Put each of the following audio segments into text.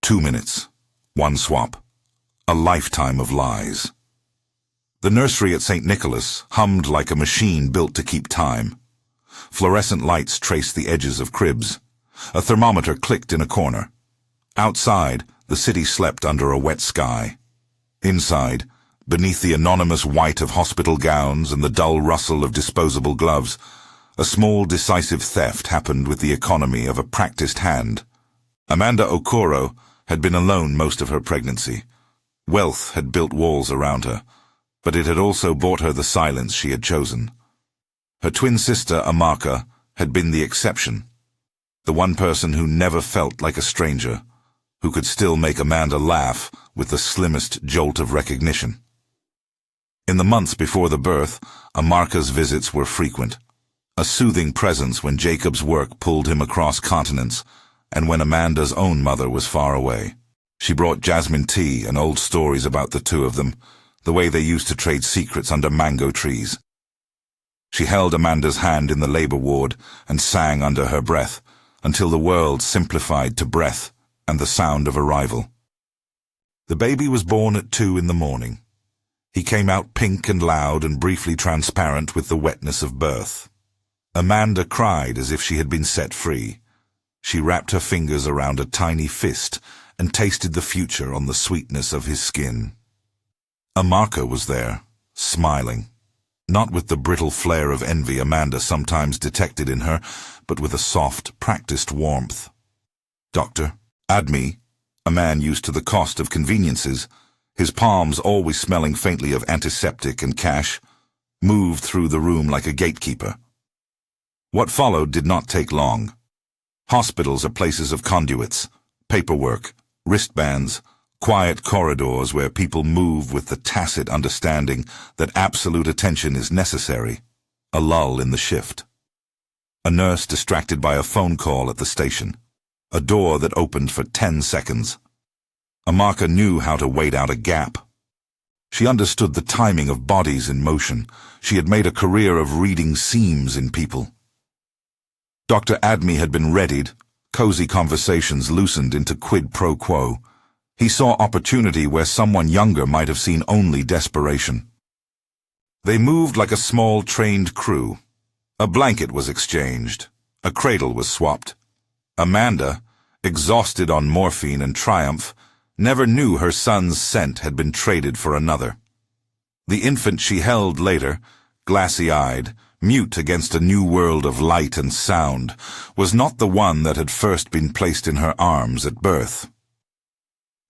2 minutes. One swap. A lifetime of lies. The nursery at St. Nicholas hummed like a machine built to keep time. Fluorescent lights traced the edges of cribs. A thermometer clicked in a corner. Outside, the city slept under a wet sky. Inside, beneath the anonymous white of hospital gowns and the dull rustle of disposable gloves, a small decisive theft happened with the economy of a practiced hand. Amanda Okoro had been alone most of her pregnancy. Wealth had built walls around her, but it had also bought her the silence she had chosen. Her twin sister, Amarka, had been the exception. The one person who never felt like a stranger, who could still make Amanda laugh with the slimmest jolt of recognition. In the months before the birth, Amarka's visits were frequent. A soothing presence when Jacob's work pulled him across continents, and when Amanda's own mother was far away. She brought jasmine tea and old stories about the two of them, the way they used to trade secrets under mango trees. She held Amanda's hand in the labor ward and sang under her breath, until the world simplified to breath and the sound of arrival. The baby was born at 2 in the morning. He came out pink and loud and briefly transparent with the wetness of birth. Amanda cried as if she had been set free. She wrapped her fingers around a tiny fist and tasted the future on the sweetness of his skin. Amarka was there, smiling, not with the brittle flare of envy Amanda sometimes detected in her, but with a soft, practiced warmth. Dr. Admi, a man used to the cost of conveniences, his palms always smelling faintly of antiseptic and cash, moved through the room like a gatekeeper. What followed did not take long. Hospitals are places of conduits, paperwork, wristbands, quiet corridors where people move with the tacit understanding that absolute attention is necessary, a lull in the shift. A nurse distracted by a phone call at the station, a door that opened for 10 seconds. Amarka knew how to wait out a gap. She understood the timing of bodies in motion. She had made a career of reading seams in people. Dr. Admi had been readied, cozy conversations loosened into quid pro quo. He saw opportunity where someone younger might have seen only desperation. They moved like a small trained crew. A blanket was exchanged. A cradle was swapped. Amanda, exhausted on morphine and triumph, never knew her son's scent had been traded for another. The infant she held later, glassy-eyed, mute against a new world of light and sound, was not the one that had first been placed in her arms at birth.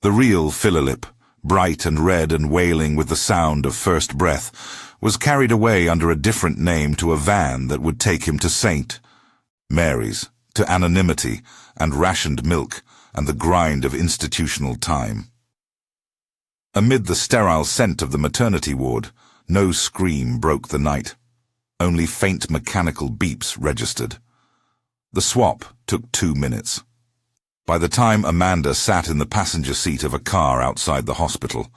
The real Philolip, bright and red and wailing with the sound of first breath, was carried away under a different name to a van that would take him to St. Mary's, to anonymity and rationed milk and the grind of institutional time. Amid the sterile scent of the maternity ward, no scream broke the night. Only faint mechanical beeps registered. The swap took 2 minutes. By the time Amanda sat in the passenger seat of a car outside the hospital,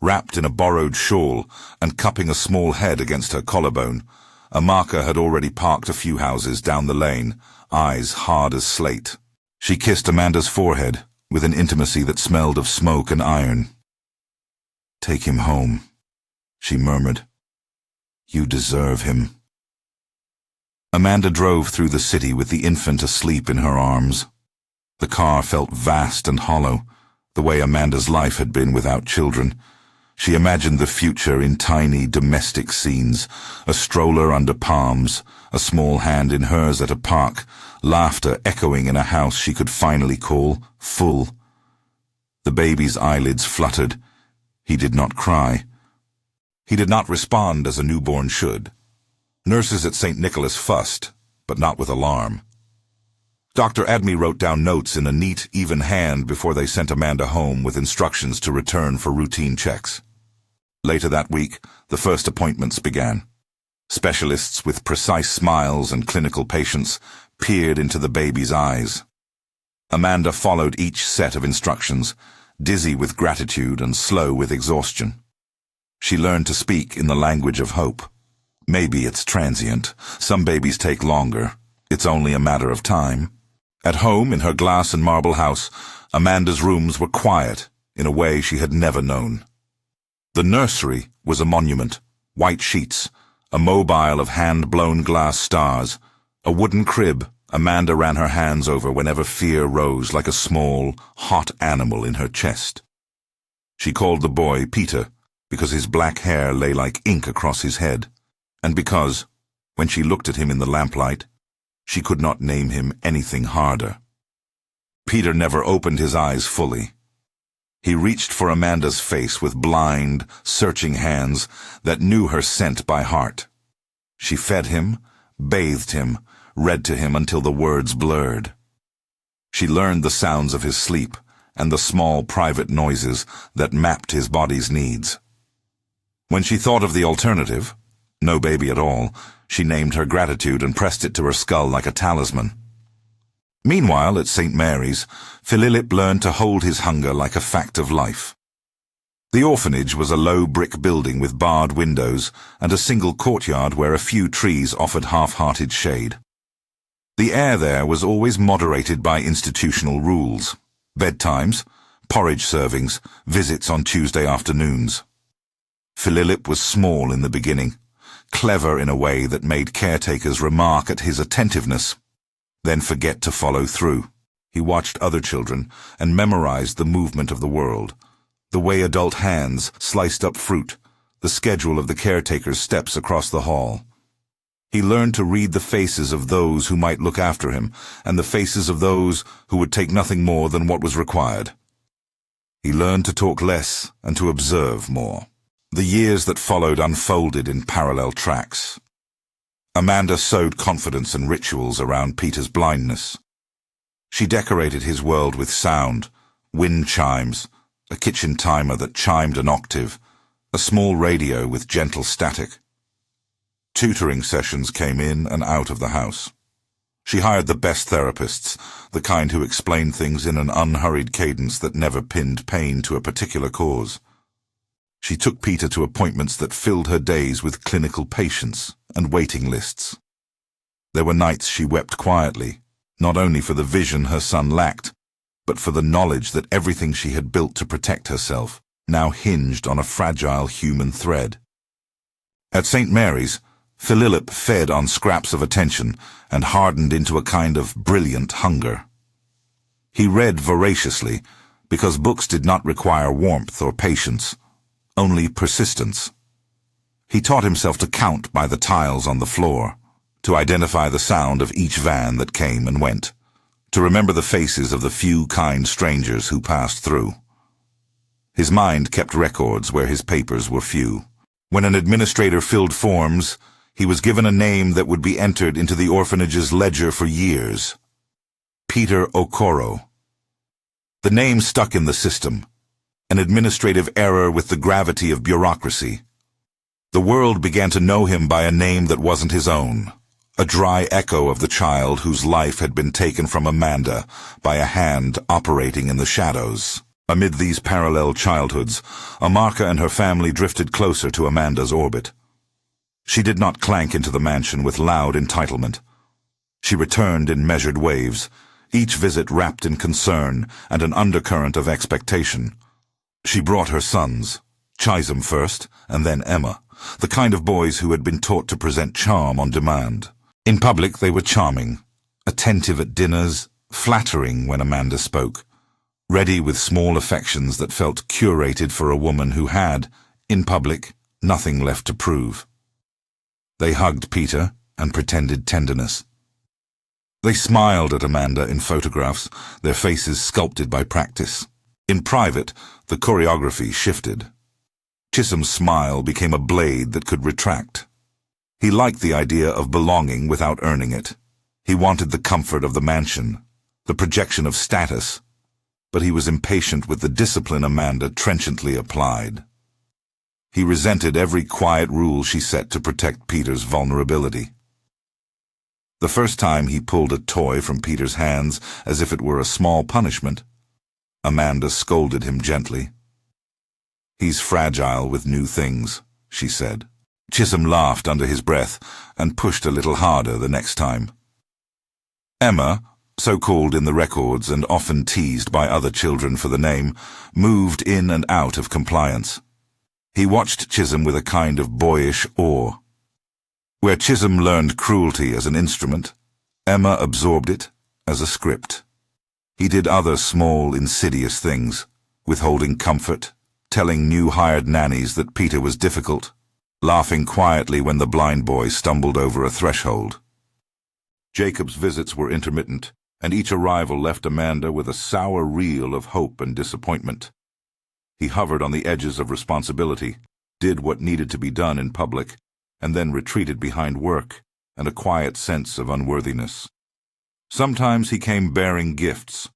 wrapped in a borrowed shawl and cupping a small head against her collarbone, Amarka had already parked a few houses down the lane, eyes hard as slate. She kissed Amanda's forehead with an intimacy that smelled of smoke and iron. "Take him home," she murmured. "You deserve him." Amanda drove through the city with the infant asleep in her arms. The car felt vast and hollow, the way Amanda's life had been without children. She imagined the future in tiny domestic scenes, a stroller under palms, a small hand in hers at a park, laughter echoing in a house she could finally call full. The baby's eyelids fluttered. He did not cry. He did not respond as a newborn should. Nurses at St. Nicholas fussed, but not with alarm. Dr. Admi wrote down notes in a neat, even hand before they sent Amanda home with instructions to return for routine checks. Later that week, the first appointments began. Specialists with precise smiles and clinical patience peered into the baby's eyes. Amanda followed each set of instructions, dizzy with gratitude and slow with exhaustion. She learned to speak in the language of hope. Maybe it's transient. Some babies take longer. It's only a matter of time. At home in her glass and marble house, Amanda's rooms were quiet in a way she had never known. The nursery was a monument, white sheets, a mobile of hand-blown glass stars, a wooden crib Amanda ran her hands over whenever fear rose like a small, hot animal in her chest. She called the boy Peter because his black hair lay like ink across his head, and because, when she looked at him in the lamplight, she could not name him anything harder. Peter never opened his eyes fully. He reached for Amanda's face with blind, searching hands that knew her scent by heart. She fed him, bathed him, read to him until the words blurred. She learned the sounds of his sleep and the small private noises that mapped his body's needs. When she thought of the alternative, no baby at all, she named her gratitude and pressed it to her skull like a talisman. Meanwhile, at St. Mary's, Philip learned to hold his hunger like a fact of life. The orphanage was a low brick building with barred windows and a single courtyard where a few trees offered half-hearted shade. The air there was always moderated by institutional rules: bedtimes, porridge servings, visits on Tuesday afternoons. Philip was small in the beginning, clever in a way that made caretakers remark at his attentiveness, then forget to follow through. He watched other children and memorized the movement of the world, the way adult hands sliced up fruit, the schedule of the caretaker's steps across the hall. He learned to read the faces of those who might look after him and the faces of those who would take nothing more than what was required. He learned to talk less and to observe more. The years that followed unfolded in parallel tracks. Amanda sowed confidence and rituals around Peter's blindness. She decorated his world with sound, wind chimes, a kitchen timer that chimed an octave, a small radio with gentle static. Tutoring sessions came in and out of the house. She hired the best therapists, the kind who explained things in an unhurried cadence that never pinned pain to a particular cause. She took Peter to appointments that filled her days with clinical patients and waiting lists. There were nights she wept quietly, not only for the vision her son lacked, but for the knowledge that everything she had built to protect herself now hinged on a fragile human thread. At St. Mary's, Philip fed on scraps of attention and hardened into a kind of brilliant hunger. He read voraciously because books did not require warmth or patience, only persistence. He taught himself to count by the tiles on the floor, to identify the sound of each van that came and went, to remember the faces of the few kind strangers who passed through. His mind kept records where his papers were few. When an administrator filled forms, he was given a name that would be entered into the orphanage's ledger for years: Peter Okoro. The name stuck in the system, an administrative error with the gravity of bureaucracy. The world began to know him by a name that wasn't his own, a dry echo of the child whose life had been taken from Amanda by a hand operating in the shadows. Amid these parallel childhoods, Amarka and her family drifted closer to Amanda's orbit. She did not clank into the mansion with loud entitlement. She returned in measured waves, each visit wrapped in concern and an undercurrent of expectation. She brought her sons, Chisholm first, and then Emma, the kind of boys who had been taught to present charm on demand. In public they were charming, attentive at dinners, flattering when Amanda spoke, ready with small affections that felt curated for a woman who had, in public, nothing left to prove. They hugged Peter and pretended tenderness. They smiled at Amanda in photographs, their faces sculpted by practice. In private, the choreography shifted. Chisholm's smile became a blade that could retract. He liked the idea of belonging without earning it. He wanted the comfort of the mansion, the projection of status, but he was impatient with the discipline Amanda trenchantly applied. He resented every quiet rule she set to protect Peter's vulnerability. The first time he pulled a toy from Peter's hands as if it were a small punishment, Amanda scolded him gently. "He's fragile with new things," she said. Chisholm laughed under his breath and pushed a little harder the next time. Emma, so called in the records and often teased by other children for the name, moved in and out of compliance. He watched Chisholm with a kind of boyish awe. Where Chisholm learned cruelty as an instrument, Emma absorbed it as a script. He did other small, insidious things, withholding comfort, telling new hired nannies that Peter was difficult, laughing quietly when the blind boy stumbled over a threshold. Jacob's visits were intermittent, and each arrival left Amanda with a sour reel of hope and disappointment. He hovered on the edges of responsibility, did what needed to be done in public, and then retreated behind work and a quiet sense of unworthiness. Sometimes he came bearing gifts,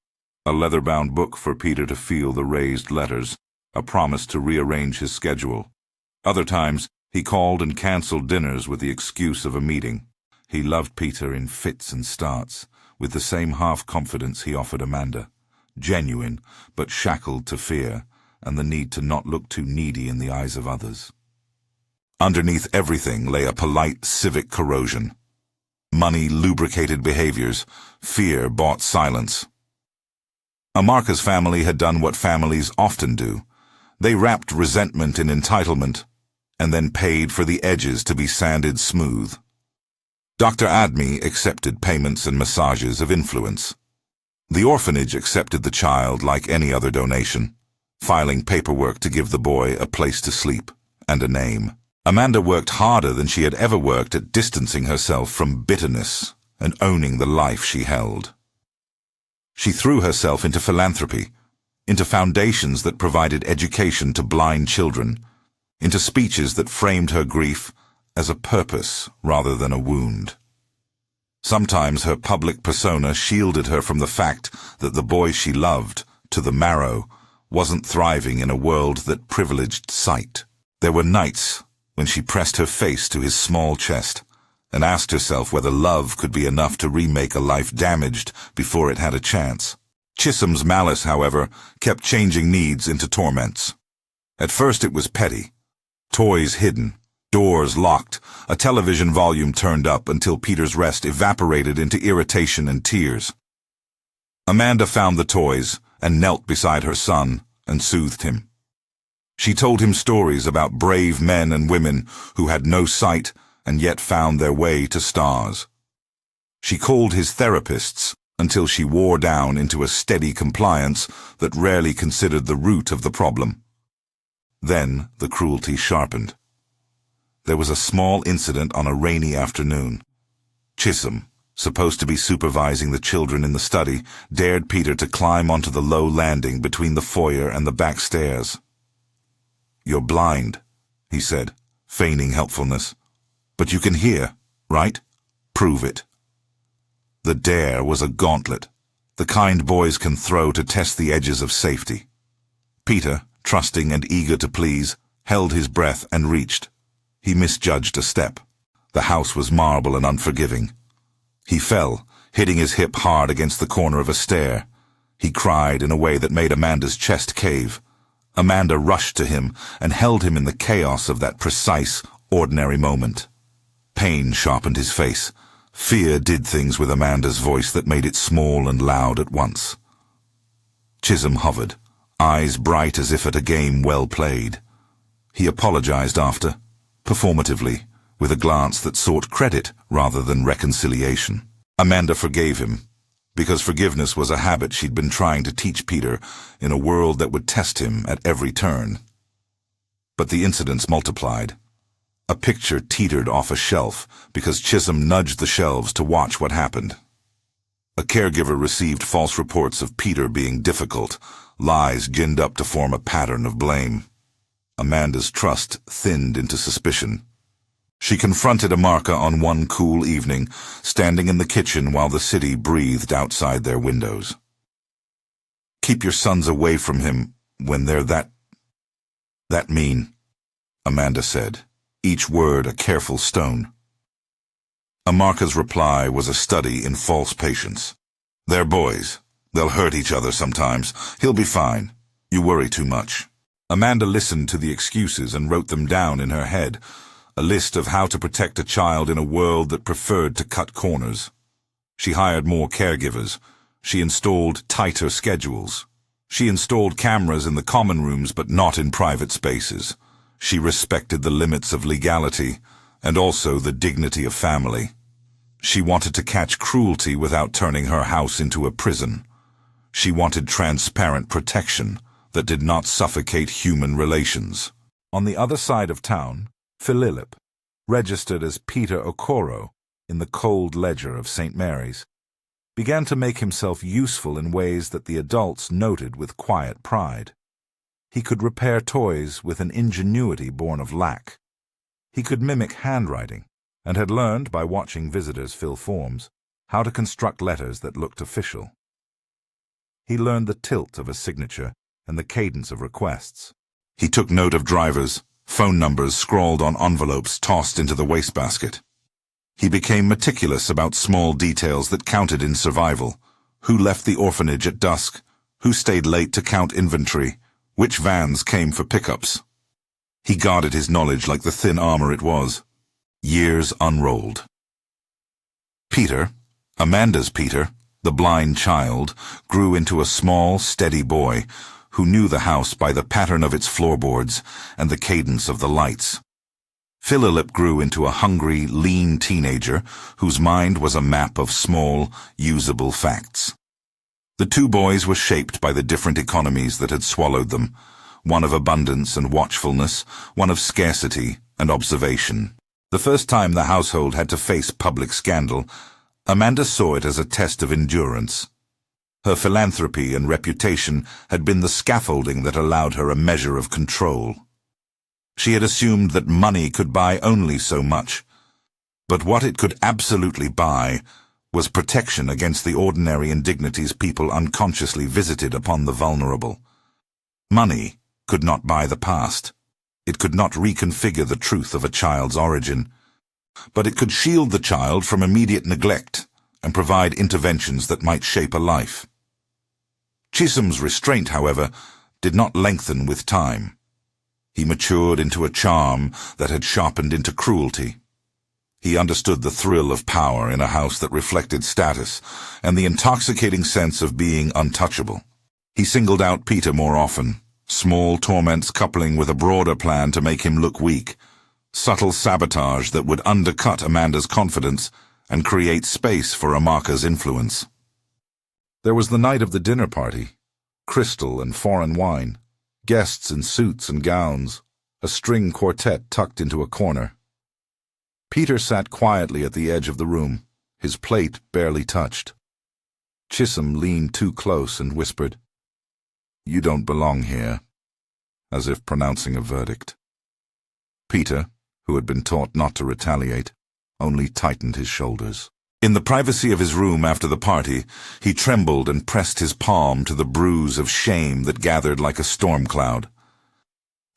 a leather-bound book for Peter to feel the raised letters, a promise to rearrange his schedule. Other times, he called and cancelled dinners with the excuse of a meeting. He loved Peter in fits and starts, with the same half-confidence he offered Amanda, genuine but shackled to fear and the need to not look too needy in the eyes of others. Underneath everything lay a polite civic corrosion. Money lubricated behaviors, fear bought silence. Amarka's family had done what families often do. They wrapped resentment in entitlement, and then paid for the edges to be sanded smooth. Dr. Admi accepted payments and massages of influence. The orphanage accepted the child like any other donation, filing paperwork to give the boy a place to sleep and a name. Amanda worked harder than she had ever worked at distancing herself from bitterness and owning the life she held. She threw herself into philanthropy, into foundations that provided education to blind children, into speeches that framed her grief as a purpose rather than a wound. Sometimes her public persona shielded her from the fact that the boy she loved, to the marrow, wasn't thriving in a world that privileged sight. There were nights when she pressed her face to his small chest and asked herself whether love could be enough to remake a life damaged before it had a chance. Chisholm's malice, however, kept changing needs into torments. At first it was petty. Toys hidden, doors locked, a television volume turned up until Peter's rest evaporated into irritation and tears. Amanda found the toys and knelt beside her son and soothed him. She told him stories about brave men and women who had no sight and yet found their way to stars. She called his therapists until she wore down into a steady compliance that rarely considered the root of the problem. Then the cruelty sharpened. There was a small incident on a rainy afternoon. Chisholm, supposed to be supervising the children in the study, dared Peter to climb onto the low landing between the foyer and the back stairs. "You're blind," he said, feigning helpfulness. "But you can hear, right? Prove it." The dare was a gauntlet, the kind boys can throw to test the edges of safety. Peter, trusting and eager to please, held his breath and reached. He misjudged a step. The house was marble and unforgiving. He fell, hitting his hip hard against the corner of a stair. He cried in a way that made Amanda's chest cave. Amanda rushed to him and held him in the chaos of that precise, ordinary moment. Pain sharpened his face. Fear did things with Amanda's voice that made it small and loud at once. Chisholm hovered, eyes bright as if at a game well played. He apologized after, performatively, with a glance that sought credit rather than reconciliation. Amanda forgave him, because forgiveness was a habit she'd been trying to teach Peter in a world that would test him at every turn. But the incidents multiplied. A picture teetered off a shelf because Chisholm nudged the shelves to watch what happened. A caregiver received false reports of Peter being difficult, lies ginned up to form a pattern of blame. Amanda's trust thinned into suspicion. She confronted Amarka on one cool evening, standing in the kitchen while the city breathed outside their windows. "Keep your sons away from him when they're that mean," Amanda said, each word a careful stone. Amarka's reply was a study in false patience. "They're boys. They'll hurt each other sometimes. He'll be fine. You worry too much." Amanda listened to the excuses and wrote them down in her head, a list of how to protect a child in a world that preferred to cut corners. She hired more caregivers. She installed tighter schedules. She installed cameras in the common rooms but not in private spaces. She respected the limits of legality and also the dignity of family. She wanted to catch cruelty without turning her house into a prison. She wanted transparent protection that did not suffocate human relations. On the other side of town, Philip, registered as Peter Okoro in the cold ledger of St. Mary's, began to make himself useful in ways that the adults noted with quiet pride. He could repair toys with an ingenuity born of lack. He could mimic handwriting, and had learned by watching visitors fill forms how to construct letters that looked official. He learned the tilt of a signature and the cadence of requests. He took note of drivers, phone numbers scrawled on envelopes tossed into the wastebasket. He became meticulous about small details that counted in survival: who left the orphanage at dusk, who stayed late to count inventory, which vans came for pickups. He guarded his knowledge like the thin armor it was. Years unrolled. Peter, Amanda's Peter, the blind child, grew into a small, steady boy who knew the house by the pattern of its floorboards and the cadence of the lights. Philip grew into a hungry, lean teenager whose mind was a map of small, usable facts. The two boys were shaped by the different economies that had swallowed them, one of abundance and watchfulness, one of scarcity and observation. The first time the household had to face public scandal, Amanda saw it as a test of endurance. Her philanthropy and reputation had been the scaffolding that allowed her a measure of control. She had assumed that money could buy only so much, but what it could absolutely buy was protection against the ordinary indignities people unconsciously visited upon the vulnerable. Money could not buy the past. It could not reconfigure the truth of a child's origin, but it could shield the child from immediate neglect and provide interventions that might shape a life. Chisholm's restraint, however, did not lengthen with time. He matured into a charm that had sharpened into cruelty. He understood the thrill of power in a house that reflected status and the intoxicating sense of being untouchable. He singled out Peter more often, small torments coupling with a broader plan to make him look weak, subtle sabotage that would undercut Amanda's confidence and create space for Amarka's influence. There was the night of the dinner party, crystal and foreign wine, guests in suits and gowns, a string quartet tucked into a corner. Peter sat quietly at the edge of the room, his plate barely touched. Chisholm leaned too close and whispered, "You don't belong here," as if pronouncing a verdict. Peter, who had been taught not to retaliate, only tightened his shoulders. In the privacy of his room after the party, he trembled and pressed his palm to the bruise of shame that gathered like a storm cloud.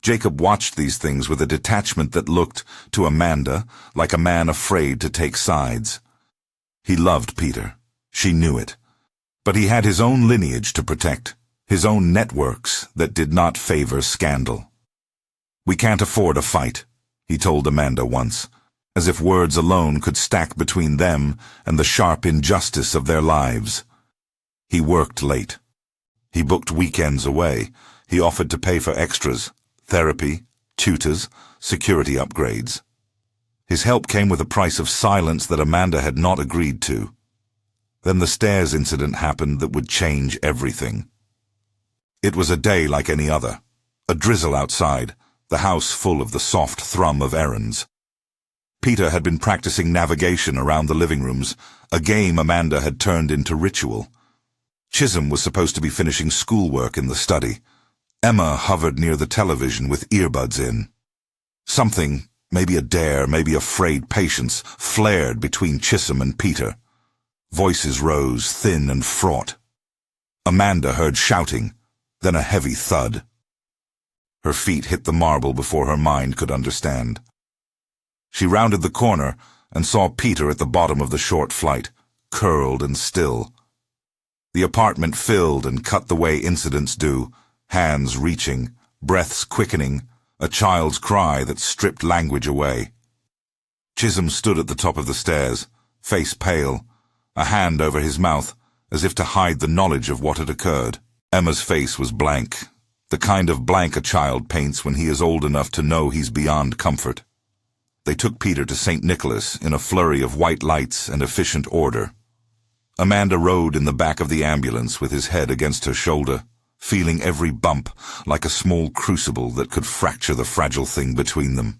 Jacob watched these things with a detachment that looked, to Amanda, like a man afraid to take sides. He loved Peter. She knew it. But he had his own lineage to protect, his own networks that did not favor scandal. "We can't afford a fight," he told Amanda once, as if words alone could stack between them and the sharp injustice of their lives. He worked late. He booked weekends away. He offered to pay for extras, therapy, tutors, security upgrades. His help came with a price of silence that Amanda had not agreed to. Then the stairs incident happened that would change everything. It was a day like any other. A drizzle outside, the house full of the soft thrum of errands. Peter had been practicing navigation around the living rooms, a game Amanda had turned into ritual. Chisholm was supposed to be finishing schoolwork in the study. Emma hovered near the television with earbuds in. Something, maybe a dare, maybe a frayed patience, flared between Chisholm and Peter. Voices rose, thin and fraught. Amanda heard shouting, then a heavy thud. Her feet hit the marble before her mind could understand. She rounded the corner and saw Peter at the bottom of the short flight, curled and still. The apartment filled and cut the way incidents do, hands reaching, breaths quickening, a child's cry that stripped language away. Chisholm stood at the top of the stairs, face pale, a hand over his mouth, as if to hide the knowledge of what had occurred. Emma's face was blank, the kind of blank a child paints when he is old enough to know he's beyond comfort. They took Peter to St. Nicholas in a flurry of white lights and efficient order. Amanda rode in the back of the ambulance with his head against her shoulder, feeling every bump like a small crucible that could fracture the fragile thing between them.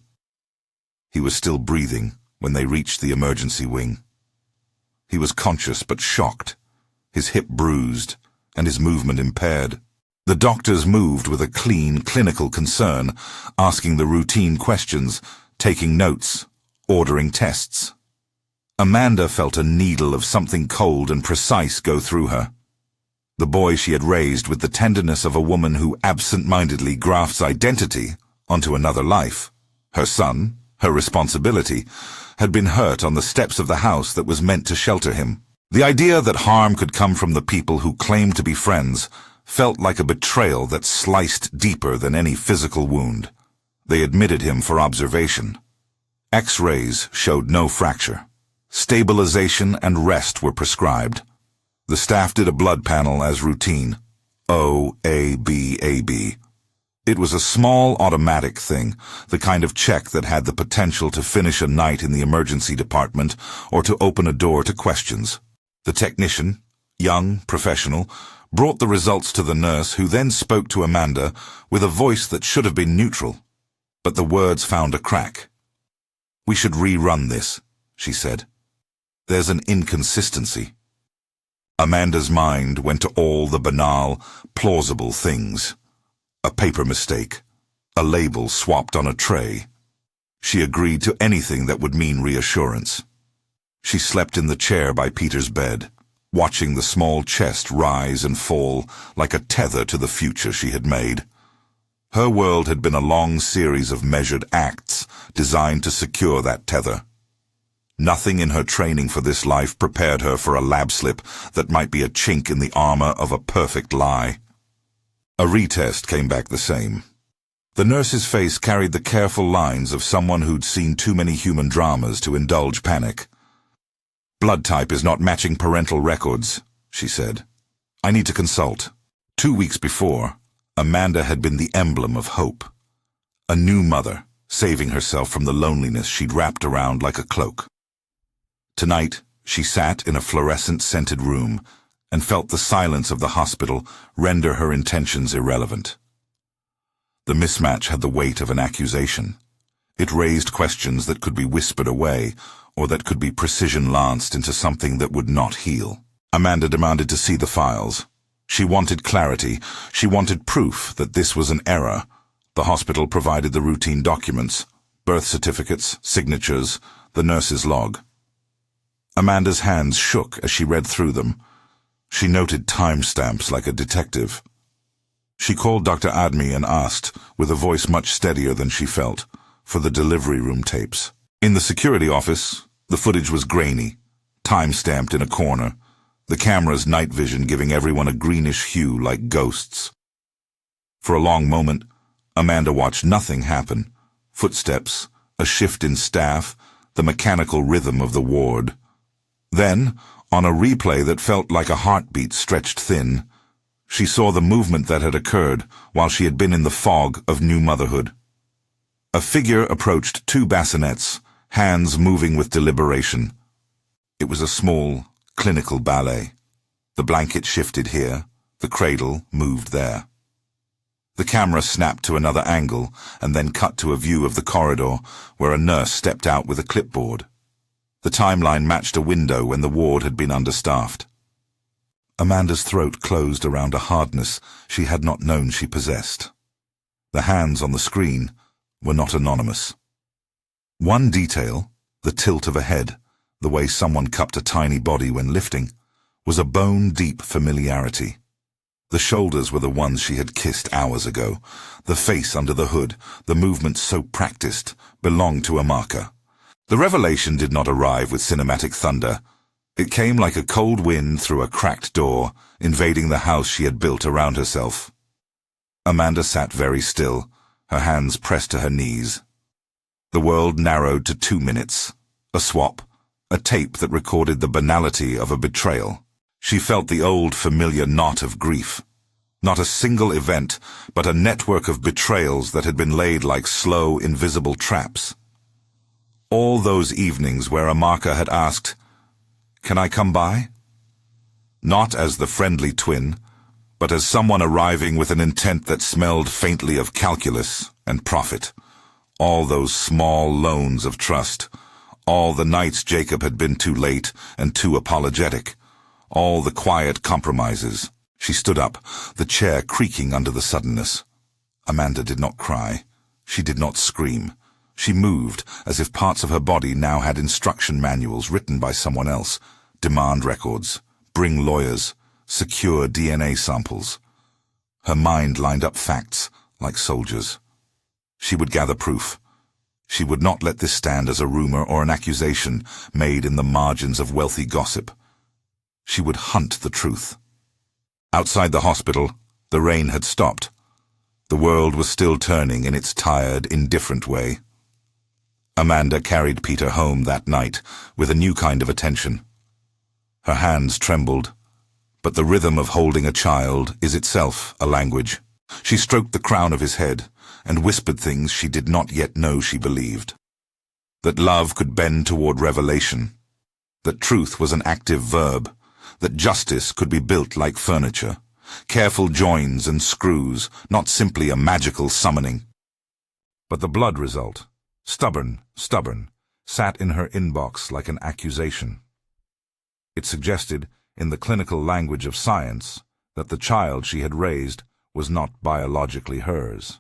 He was still breathing when they reached the emergency wing. He was conscious but shocked, his hip bruised, and his movement impaired. The doctors moved with a clean, clinical concern, asking the routine questions, taking notes, ordering tests. Amanda felt a needle of something cold and precise go through her. The boy she had raised with the tenderness of a woman who absent-mindedly grafts identity onto another life, her son, her responsibility, had been hurt on the steps of the house that was meant to shelter him. The idea that harm could come from the people who claimed to be friends felt like a betrayal that sliced deeper than any physical wound. They admitted him for observation. X-rays showed no fracture. Stabilization and rest were prescribed. The staff did a blood panel as routine. O, A, B, A, B. It was a small automatic thing, the kind of check that had the potential to finish a night in the emergency department or to open a door to questions. The technician, young, professional, brought the results to the nurse, who then spoke to Amanda with a voice that should have been neutral. But the words found a crack. "We should rerun this," she said. "There's an inconsistency." Amanda's mind went to all the banal, plausible things. A paper mistake, a label swapped on a tray. She agreed to anything that would mean reassurance. She slept in the chair by Peter's bed, watching the small chest rise and fall like a tether to the future she had made. Her world had been a long series of measured acts designed to secure that tether. Nothing in her training for this life prepared her for a lab slip that might be a chink in the armor of a perfect lie. A retest came back the same. The nurse's face carried the careful lines of someone who'd seen too many human dramas to indulge panic. "Blood type is not matching parental records," she said. "I need to consult." 2 weeks before, Amanda had been the emblem of hope. A new mother, saving herself from the loneliness she'd wrapped around like a cloak. Tonight, she sat in a fluorescent-scented room and felt the silence of the hospital render her intentions irrelevant. The mismatch had the weight of an accusation. It raised questions that could be whispered away, or that could be precision-lanced into something that would not heal. Amanda demanded to see the files. She wanted clarity. She wanted proof that this was an error. The hospital provided the routine documents, birth certificates, signatures, the nurse's log. Amanda's hands shook as she read through them. She noted timestamps like a detective. She called Dr. Admi and asked, with a voice much steadier than she felt, for the delivery room tapes. In the security office, the footage was grainy, time-stamped in a corner, the camera's night vision giving everyone a greenish hue like ghosts. For a long moment, Amanda watched nothing happen. Footsteps, a shift in staff, the mechanical rhythm of the ward. Then, on a replay that felt like a heartbeat stretched thin, she saw the movement that had occurred while she had been in the fog of new motherhood. A figure approached 2 bassinets, hands moving with deliberation. It was a small, clinical ballet. The blanket shifted here, the cradle moved there. The camera snapped to another angle and then cut to a view of the corridor where a nurse stepped out with a clipboard. The timeline matched a window when the ward had been understaffed. Amanda's throat closed around a hardness she had not known she possessed. The hands on the screen were not anonymous. One detail, the tilt of a head, the way someone cupped a tiny body when lifting, was a bone-deep familiarity. The shoulders were the ones she had kissed hours ago. The face under the hood, the movements so practiced, belonged to Amarka. The revelation did not arrive with cinematic thunder. It came like a cold wind through a cracked door, invading the house she had built around herself. Amanda sat very still, her hands pressed to her knees. The world narrowed to 2 minutes, a swap, a tape that recorded the banality of a betrayal. She felt the old familiar knot of grief. Not a single event, but a network of betrayals that had been laid like slow, invisible traps. All those evenings where Amarka had asked, "Can I come by?" Not as the friendly twin, but as someone arriving with an intent that smelled faintly of calculus and profit. All those small loans of trust. All the nights Jacob had been too late and too apologetic. All the quiet compromises. She stood up, the chair creaking under the suddenness. Amanda did not cry. She did not scream. She moved, as if parts of her body now had instruction manuals written by someone else. Demand records. Bring lawyers. Secure DNA samples. Her mind lined up facts, like soldiers. She would gather proof. She would not let this stand as a rumor or an accusation made in the margins of wealthy gossip. She would hunt the truth. Outside the hospital, the rain had stopped. The world was still turning in its tired, indifferent way. Amanda carried Peter home that night with a new kind of attention. Her hands trembled, but the rhythm of holding a child is itself a language. She stroked the crown of his head and whispered things she did not yet know she believed. That love could bend toward revelation. That truth was an active verb. That justice could be built like furniture. Careful joins and screws, not simply a magical summoning. But the blood result, stubborn, sat in her inbox like an accusation. It suggested, in the clinical language of science, that the child she had raised was not biologically hers.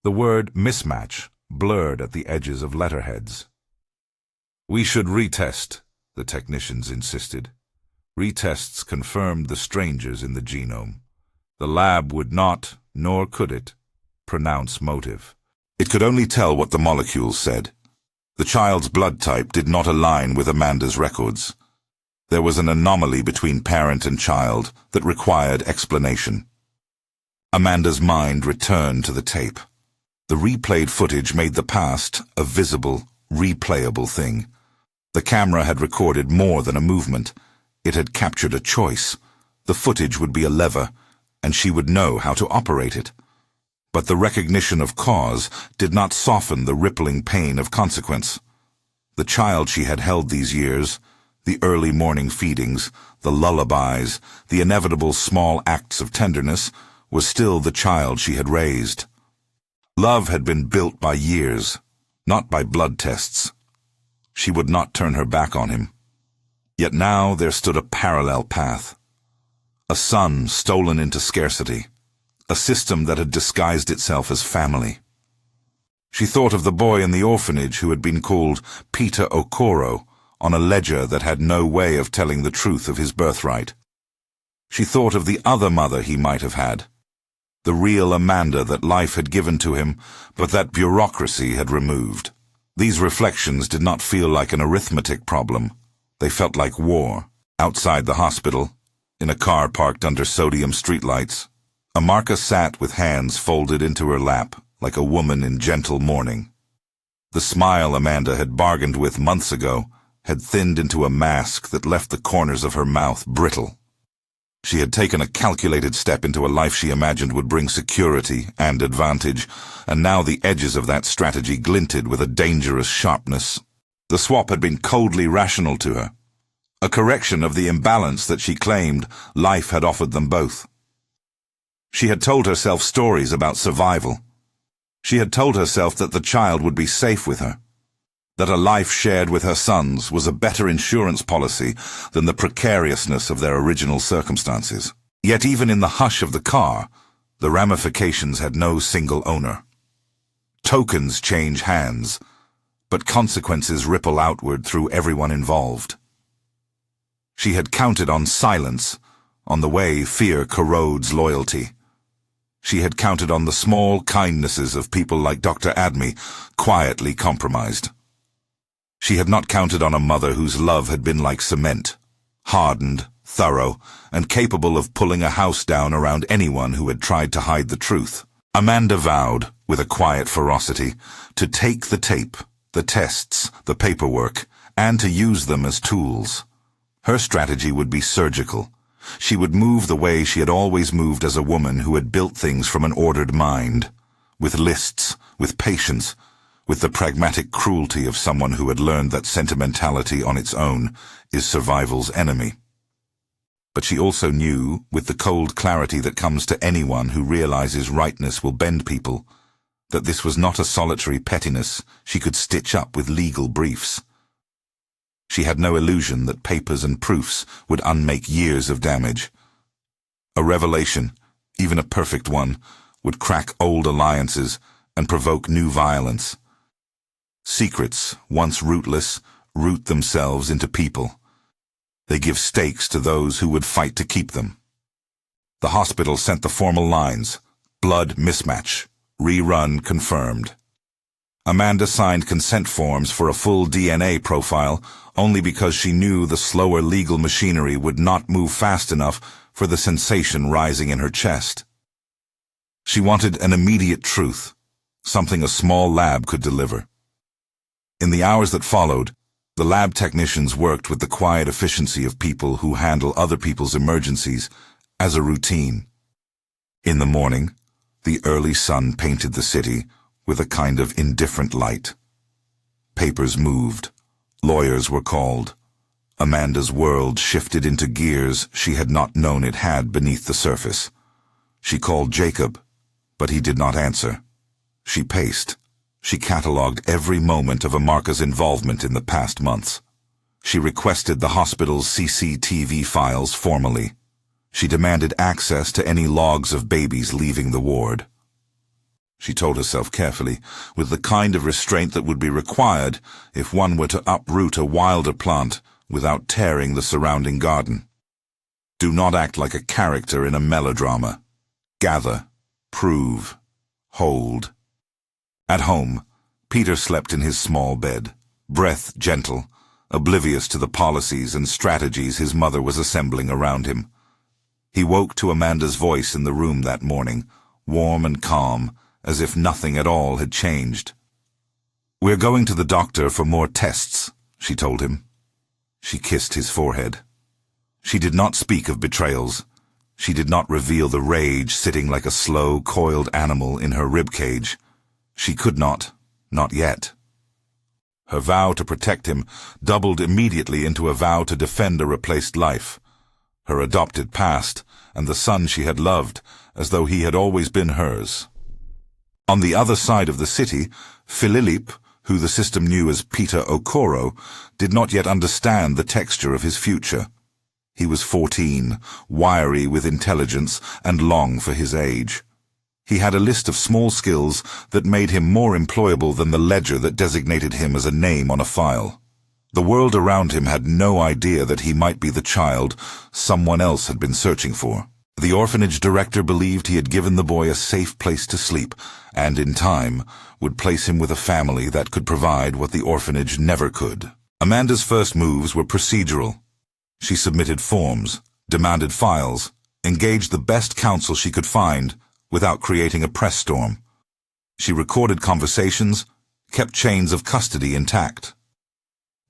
The word mismatch blurred at the edges of letterheads. "We should retest," the technicians insisted. Retests confirmed the strangers in the genome. The lab would not, nor could it, pronounce motive. It could only tell what the molecules said. The child's blood type did not align with Amanda's records. There was an anomaly between parent and child that required explanation. Amanda's mind returned to the tape. The replayed footage made the past a visible, replayable thing. The camera had recorded more than a movement. It had captured a choice. The footage would be a lever, and she would know how to operate it. But the recognition of cause did not soften the rippling pain of consequence. The child she had held these years, the early morning feedings, the lullabies, the inevitable small acts of tenderness, was still the child she had raised. Love had been built by years, not by blood tests. She would not turn her back on him. Yet now there stood a parallel path. A son stolen into scarcity. A system that had disguised itself as family. She thought of the boy in the orphanage who had been called Peter Okoro on a ledger that had no way of telling the truth of his birthright. She thought of the other mother he might have had. The real Amanda that life had given to him, but that bureaucracy had removed. These reflections did not feel like an arithmetic problem. They felt like war. Outside the hospital, in a car parked under sodium streetlights, Amarka sat with hands folded into her lap, like a woman in gentle mourning. The smile Amanda had bargained with months ago had thinned into a mask that left the corners of her mouth brittle. She had taken a calculated step into a life she imagined would bring security and advantage, and now the edges of that strategy glinted with a dangerous sharpness. The swap had been coldly rational to her, a correction of the imbalance that she claimed life had offered them both. She had told herself stories about survival. She had told herself that the child would be safe with her, that a life shared with her sons was a better insurance policy than the precariousness of their original circumstances. Yet even in the hush of the car, the ramifications had no single owner. Tokens change hands, but consequences ripple outward through everyone involved. She had counted on silence, on the way fear corrodes loyalty. She had counted on the small kindnesses of people like Dr. Admi, quietly compromised. She had not counted on a mother whose love had been like cement, hardened, thorough, and capable of pulling a house down around anyone who had tried to hide the truth. Amanda vowed, with a quiet ferocity, to take the tape, the tests, the paperwork, and to use them as tools. Her strategy would be surgical. She would move the way she had always moved as a woman who had built things from an ordered mind, with lists, with patience, with the pragmatic cruelty of someone who had learned that sentimentality on its own is survival's enemy. But she also knew, with the cold clarity that comes to anyone who realizes rightness will bend people, that this was not a solitary pettiness she could stitch up with legal briefs. She had no illusion that papers and proofs would unmake years of damage. A revelation, even a perfect one, would crack old alliances and provoke new violence. Secrets, once rootless, root themselves into people. They give stakes to those who would fight to keep them. The hospital sent the formal lines: blood mismatch, rerun confirmed. Amanda signed consent forms for a full DNA profile only because she knew the slower legal machinery would not move fast enough for the sensation rising in her chest. She wanted an immediate truth, something a small lab could deliver. In the hours that followed, the lab technicians worked with the quiet efficiency of people who handle other people's emergencies as a routine. In the morning, the early sun painted the city with a kind of indifferent light. Papers moved. Lawyers were called. Amanda's world shifted into gears she had not known it had beneath the surface. She called Jacob, but he did not answer. She paced. She catalogued every moment of Amarka's involvement in the past months. She requested the hospital's CCTV files formally. She demanded access to any logs of babies leaving the ward. She told herself carefully, with the kind of restraint that would be required if one were to uproot a wilder plant without tearing the surrounding garden. Do not act like a character in a melodrama. Gather, prove, hold. At home, Peter slept in his small bed, breath gentle, oblivious to the policies and strategies his mother was assembling around him. He woke to Amanda's voice in the room that morning, warm and calm, as if nothing at all had changed. "We're going to the doctor for more tests," she told him. She kissed his forehead. She did not speak of betrayals. She did not reveal the rage sitting like a slow, coiled animal in her ribcage. She could not yet. Her vow to protect him doubled immediately into a vow to defend a replaced life, her adopted past, and the son she had loved, as though he had always been hers. On the other side of the city, Phililip, who the system knew as Peter Okoro, did not yet understand the texture of his future. He was 14, wiry with intelligence, and long for his age. He had a list of small skills that made him more employable than the ledger that designated him as a name on a file. The world around him had no idea that he might be the child someone else had been searching for. The orphanage director believed he had given the boy a safe place to sleep, and in time would place him with a family that could provide what the orphanage never could. Amanda's first moves were procedural. She submitted forms, demanded files, engaged the best counsel she could find without creating a press storm. She recorded conversations, kept chains of custody intact.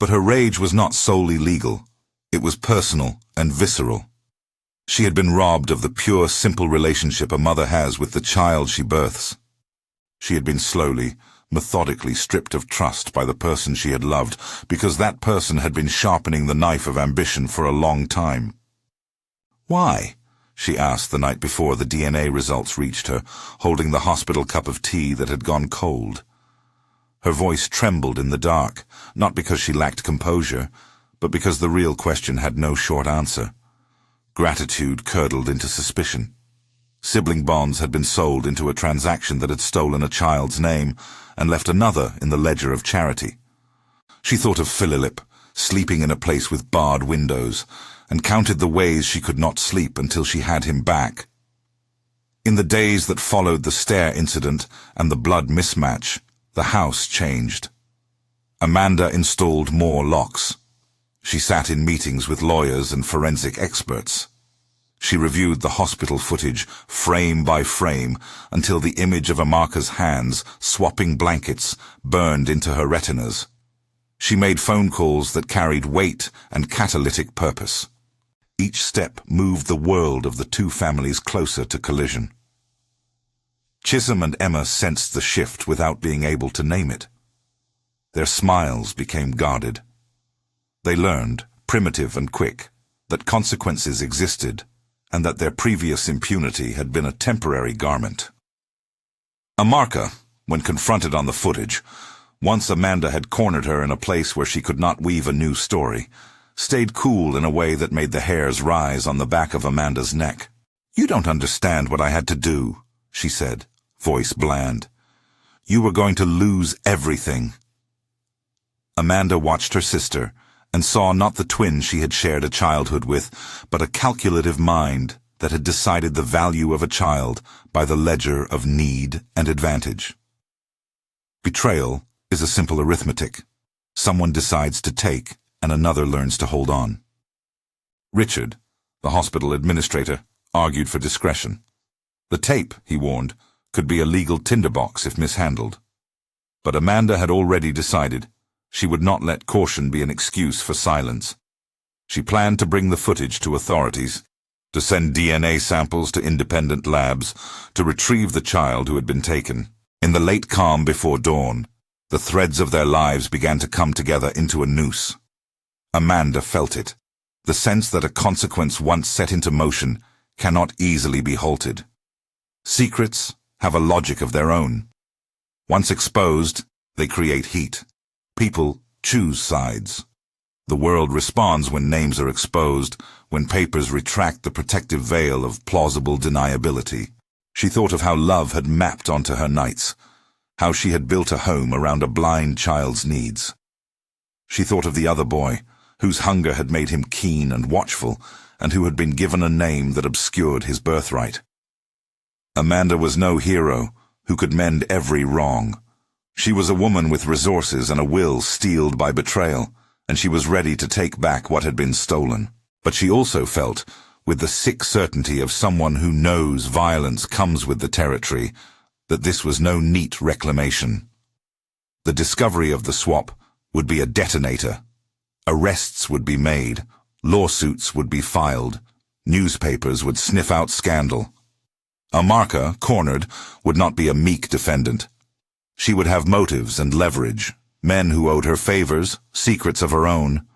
But her rage was not solely legal. It was personal and visceral. She had been robbed of the pure, simple relationship a mother has with the child she births. She had been slowly, methodically stripped of trust by the person she had loved, because that person had been sharpening the knife of ambition for a long time. "Why?" she asked the night before the DNA results reached her, holding the hospital cup of tea that had gone cold. Her voice trembled in the dark, not because she lacked composure, but because the real question had no short answer. Gratitude curdled into suspicion. Sibling bonds had been sold into a transaction that had stolen a child's name and left another in the ledger of charity. She thought of Phililip, sleeping in a place with barred windows, and counted the ways she could not sleep until she had him back. In the days that followed the stair incident and the blood mismatch, the house changed. Amanda installed more locks. She sat in meetings with lawyers and forensic experts. She reviewed the hospital footage frame by frame until the image of Amarka's hands swapping blankets burned into her retinas. She made phone calls that carried weight and catalytic purpose. Each step moved the world of the two families closer to collision. Chisholm and Emma sensed the shift without being able to name it. Their smiles became guarded. They learned, primitive and quick, that consequences existed and that their previous impunity had been a temporary garment. Amarka, when confronted on the footage, once Amanda had cornered her in a place where she could not weave a new story, stayed cool in a way that made the hairs rise on the back of Amanda's neck. "You don't understand what I had to do," she said, voice bland. "You were going to lose everything." Amanda watched her sister and saw not the twin she had shared a childhood with, but a calculative mind that had decided the value of a child by the ledger of need and advantage. Betrayal is a simple arithmetic. Someone decides to take, and another learns to hold on. Richard, the hospital administrator, argued for discretion. The tape, he warned, could be a legal tinderbox if mishandled. But Amanda had already decided she would not let caution be an excuse for silence. She planned to bring the footage to authorities, to send DNA samples to independent labs, to retrieve the child who had been taken. In the late calm before dawn, the threads of their lives began to come together into a noose. Amanda felt it, the sense that a consequence once set into motion cannot easily be halted. Secrets have a logic of their own. Once exposed, they create heat. People choose sides. The world responds when names are exposed, when papers retract the protective veil of plausible deniability. She thought of how love had mapped onto her nights, how she had built a home around a blind child's needs. She thought of the other boy, whose hunger had made him keen and watchful, and who had been given a name that obscured his birthright. Amanda was no hero who could mend every wrong. She was a woman with resources and a will steeled by betrayal, and she was ready to take back what had been stolen. But she also felt, with the sick certainty of someone who knows violence comes with the territory, that this was no neat reclamation. The discovery of the swap would be a detonator. Arrests would be made, lawsuits would be filed, newspapers would sniff out scandal. Amarka, cornered, would not be a meek defendant. She would have motives and leverage, men who owed her favors, secrets of her own,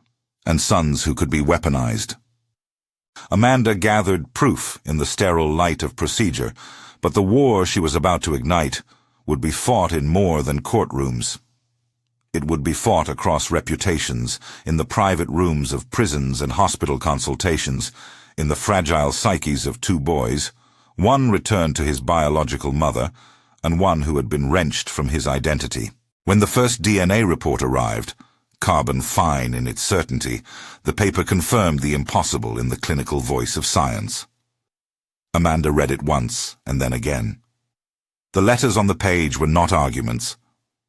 and sons who could be weaponized. Amanda gathered proof in the sterile light of procedure, but the war she was about to ignite would be fought in more than courtrooms. It would be fought across reputations, in the private rooms of prisons and hospital consultations, in the fragile psyches of two boys, one returned to his biological mother, and one who had been wrenched from his identity. When the first DNA report arrived, carbon fine in its certainty, the paper confirmed the impossible in the clinical voice of science. Amanda read it once, and then again. The letters on the page were not arguments.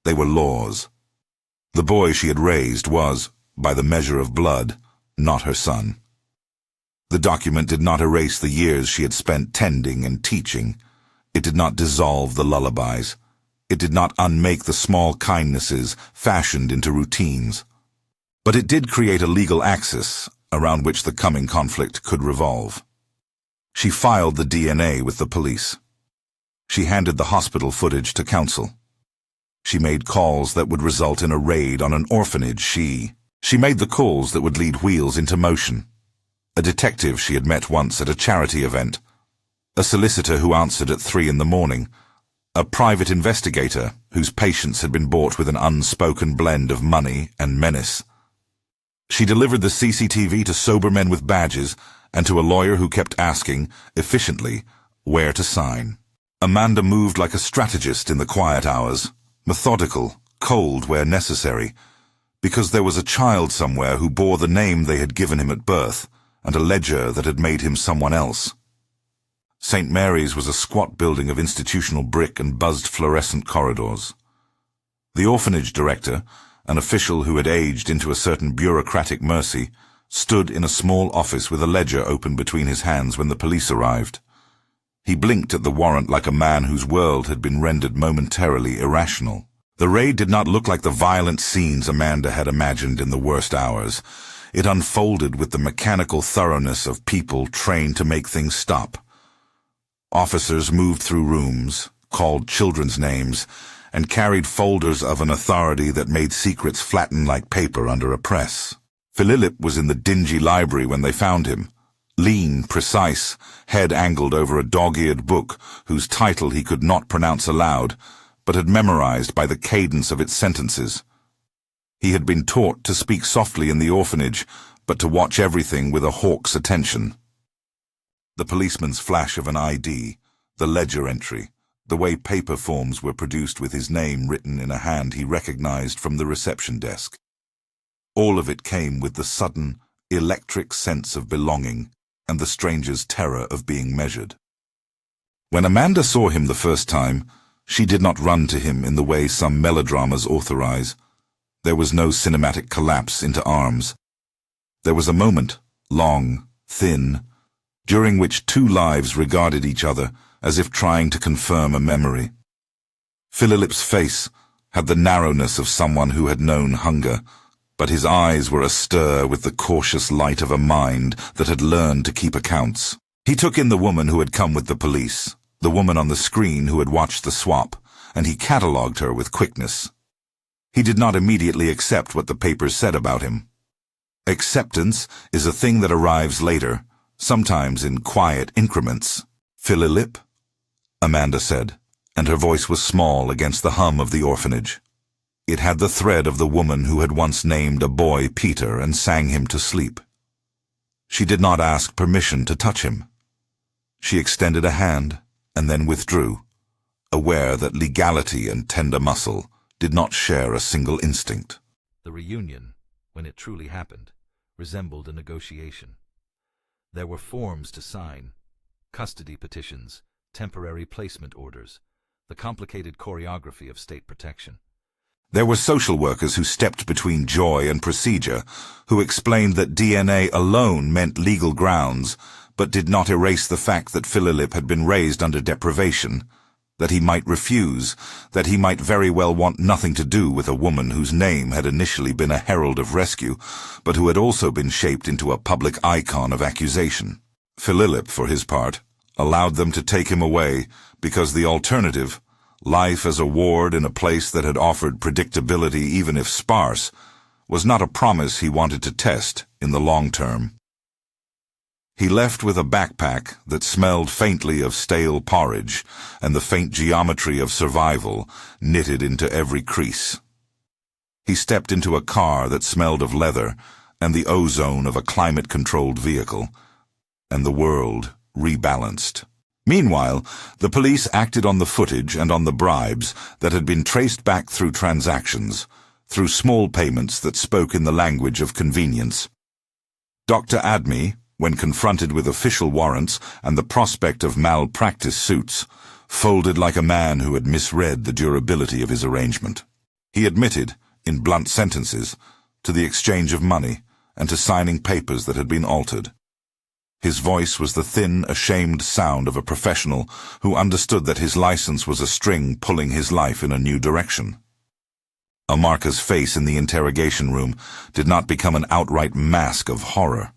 They were laws. The boy she had raised was, by the measure of blood, not her son. The document did not erase the years she had spent tending and teaching. It did not dissolve the lullabies. It did not unmake the small kindnesses fashioned into routines. But it did create a legal axis around which the coming conflict could revolve. She filed the DNA with the police. She handed the hospital footage to counsel. She made calls that would result in a raid on an orphanage she made the calls that would lead wheels into motion. A detective she had met once at a charity event. A solicitor who answered at 3 a.m, a private investigator whose patience had been bought with an unspoken blend of money and menace. She delivered the CCTV to sober men with badges and to a lawyer who kept asking, efficiently, where to sign. Amanda moved like a strategist in the quiet hours, methodical, cold where necessary, because there was a child somewhere who bore the name they had given him at birth and a ledger that had made him someone else. St. Mary's was a squat building of institutional brick and buzzed fluorescent corridors. The orphanage director, an official who had aged into a certain bureaucratic mercy, stood in a small office with a ledger open between his hands when the police arrived. He blinked at the warrant like a man whose world had been rendered momentarily irrational. The raid did not look like the violent scenes Amanda had imagined in the worst hours. It unfolded with the mechanical thoroughness of people trained to make things stop. Officers moved through rooms, called children's names, and carried folders of an authority that made secrets flatten like paper under a press. Philip was in the dingy library when they found him. Lean, precise, head angled over a dog-eared book whose title he could not pronounce aloud, but had memorized by the cadence of its sentences. He had been taught to speak softly in the orphanage, but to watch everything with a hawk's attention. The policeman's flash of an ID, the ledger entry, the way paper forms were produced with his name written in a hand he recognized from the reception desk. All of it came with the sudden, electric sense of belonging and the stranger's terror of being measured. When Amanda saw him the first time, she did not run to him in the way some melodramas authorize. There was no cinematic collapse into arms. There was a moment, long, thin, during which two lives regarded each other as if trying to confirm a memory. Philip's face had the narrowness of someone who had known hunger, but his eyes were astir with the cautious light of a mind that had learned to keep accounts. He took in the woman who had come with the police, the woman on the screen who had watched the swap, and he catalogued her with quickness. He did not immediately accept what the papers said about him. Acceptance is a thing that arrives later, sometimes in quiet increments. Philip, Amanda said, and her voice was small against the hum of the orphanage. It had the thread of the woman who had once named a boy Peter and sang him to sleep. She did not ask permission to touch him. She extended a hand and then withdrew, aware that legality and tender muscle did not share a single instinct. The reunion, when it truly happened, resembled a negotiation. There were forms to sign, custody petitions, temporary placement orders, the complicated choreography of state protection. There were social workers who stepped between joy and procedure, who explained that DNA alone meant legal grounds, but did not erase the fact that Philip had been raised under deprivation, that he might refuse, that he might very well want nothing to do with a woman whose name had initially been a herald of rescue, but who had also been shaped into a public icon of accusation. Philip, for his part, allowed them to take him away because the alternative, life as a ward in a place that had offered predictability even if sparse, was not a promise he wanted to test in the long term. He left with a backpack that smelled faintly of stale porridge and the faint geometry of survival knitted into every crease. He stepped into a car that smelled of leather and the ozone of a climate-controlled vehicle, and the world rebalanced. Meanwhile, the police acted on the footage and on the bribes that had been traced back through transactions, through small payments that spoke in the language of convenience. Dr. Admi, when confronted with official warrants and the prospect of malpractice suits, folded like a man who had misread the durability of his arrangement. He admitted, in blunt sentences, to the exchange of money and to signing papers that had been altered. His voice was the thin, ashamed sound of a professional who understood that his license was a string pulling his life in a new direction. Amarka's face in the interrogation room did not become an outright mask of horror.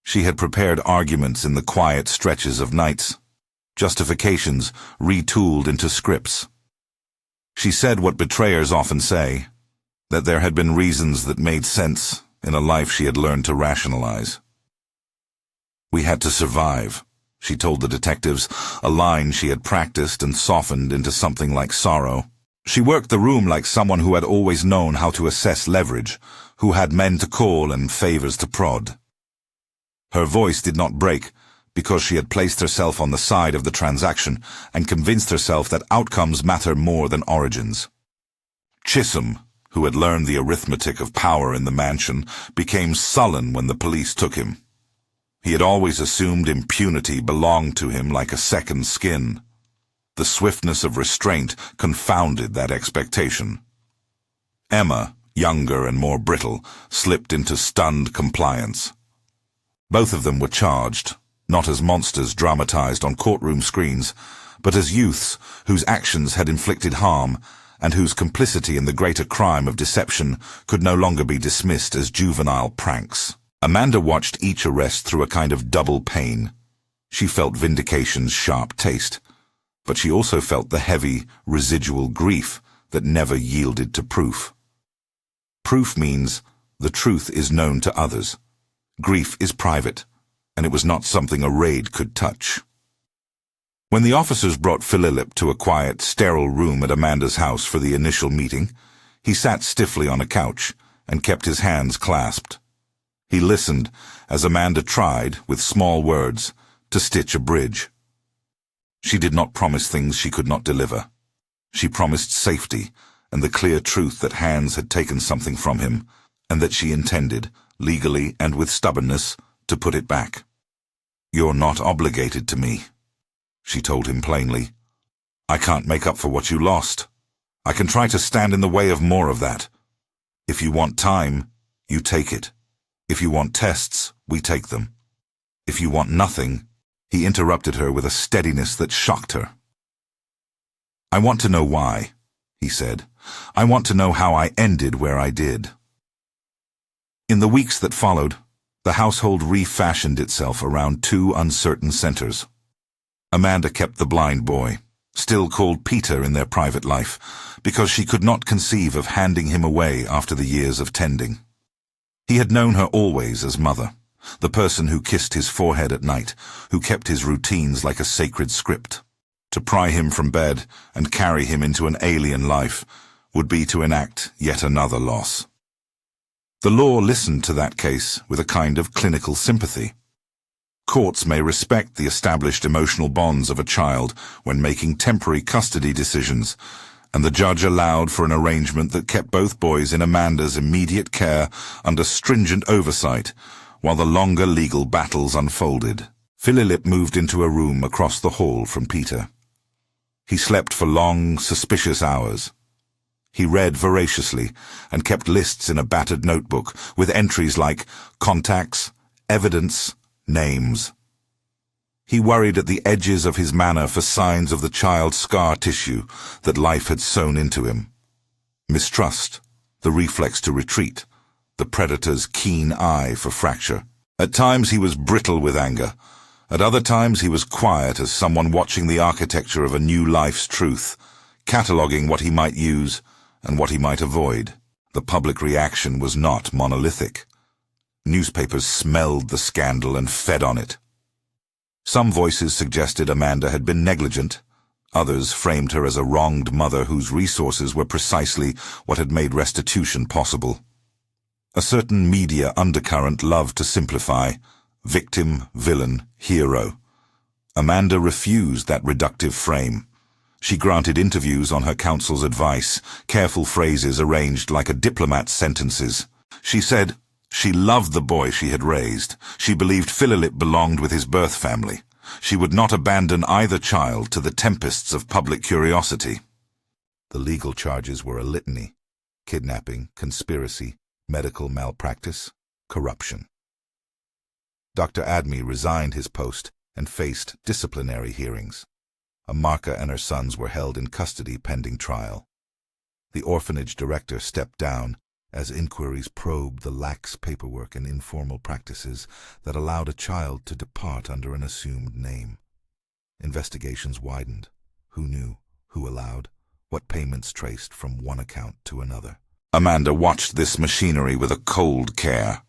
She had prepared arguments in the quiet stretches of nights, justifications retooled into scripts. She said what betrayers often say, that there had been reasons that made sense in a life she had learned to rationalize. "We had to survive," she told the detectives, a line she had practiced and softened into something like sorrow. She worked the room like someone who had always known how to assess leverage, who had men to call and favors to prod. Her voice did not break because she had placed herself on the side of the transaction and convinced herself that outcomes matter more than origins. Chisholm, who had learned the arithmetic of power in the mansion, became sullen when the police took him. He had always assumed impunity belonged to him like a second skin. The swiftness of restraint confounded that expectation. Emma, younger and more brittle, slipped into stunned compliance. Both of them were charged, not as monsters dramatized on courtroom screens, but as youths whose actions had inflicted harm, and whose complicity in the greater crime of deception could no longer be dismissed as juvenile pranks. Amanda watched each arrest through a kind of double pain. She felt vindication's sharp taste, but she also felt the heavy, residual grief that never yielded to proof. Proof means the truth is known to others. Grief is private, and it was not something a raid could touch. When the officers brought Philip to a quiet, sterile room at Amanda's house for the initial meeting, he sat stiffly on a couch and kept his hands clasped. He listened as Amanda tried, with small words, to stitch a bridge. She did not promise things she could not deliver. She promised safety and the clear truth that Hans had taken something from him, and that she intended, legally and with stubbornness, to put it back. "You're not obligated to me," she told him plainly. "I can't make up for what you lost. I can try to stand in the way of more of that. If you want time, you take it. If you want tests, we take them. If you want nothing," he interrupted her with a steadiness that shocked her. "I want to know why," he said. "I want to know how I ended where I did." In the weeks that followed, the household refashioned itself around two uncertain centers. Amanda kept the blind boy, still called Peter in their private life, because she could not conceive of handing him away after the years of tending. He had known her always as mother, the person who kissed his forehead at night, who kept his routines like a sacred script. To pry him from bed and carry him into an alien life would be to enact yet another loss. The law listened to that case with a kind of clinical sympathy. Courts may respect the established emotional bonds of a child when making temporary custody decisions, and the judge allowed for an arrangement that kept both boys in Amanda's immediate care under stringent oversight while the longer legal battles unfolded. Philip moved into a room across the hall from Peter. He slept for long, suspicious hours. He read voraciously and kept lists in a battered notebook with entries like contacts, evidence, names. He worried at the edges of his manner for signs of the child's scar tissue that life had sewn into him. Mistrust, the reflex to retreat, the predator's keen eye for fracture. At times he was brittle with anger. At other times he was quiet as someone watching the architecture of a new life's truth, cataloguing what he might use and what he might avoid. The public reaction was not monolithic. Newspapers smelled the scandal and fed on it. Some voices suggested Amanda had been negligent. Others framed her as a wronged mother whose resources were precisely what had made restitution possible. A certain media undercurrent loved to simplify: victim, villain, hero. Amanda refused that reductive frame. She granted interviews on her counsel's advice, careful phrases arranged like a diplomat's sentences. She said she loved the boy she had raised. She believed Philip belonged with his birth family. She would not abandon either child to the tempests of public curiosity. The legal charges were a litany: kidnapping, conspiracy, medical malpractice, corruption. Dr. Admi resigned his post and faced disciplinary hearings. Amarka and her sons were held in custody pending trial. The orphanage director stepped down as inquiries probed the lax paperwork and informal practices that allowed a child to depart under an assumed name. Investigations widened. Who knew? Who allowed? What payments traced from one account to another? Amanda watched this machinery with a cold care.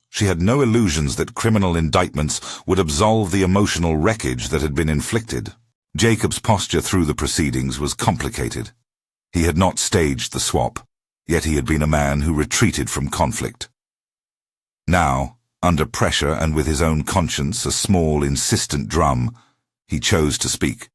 She had no illusions that criminal indictments would absolve the emotional wreckage that had been inflicted. Jacob's posture through the proceedings was complicated. He had not staged the swap, yet he had been a man who retreated from conflict. Now, under pressure and with his own conscience a small, insistent drum, he chose to speak.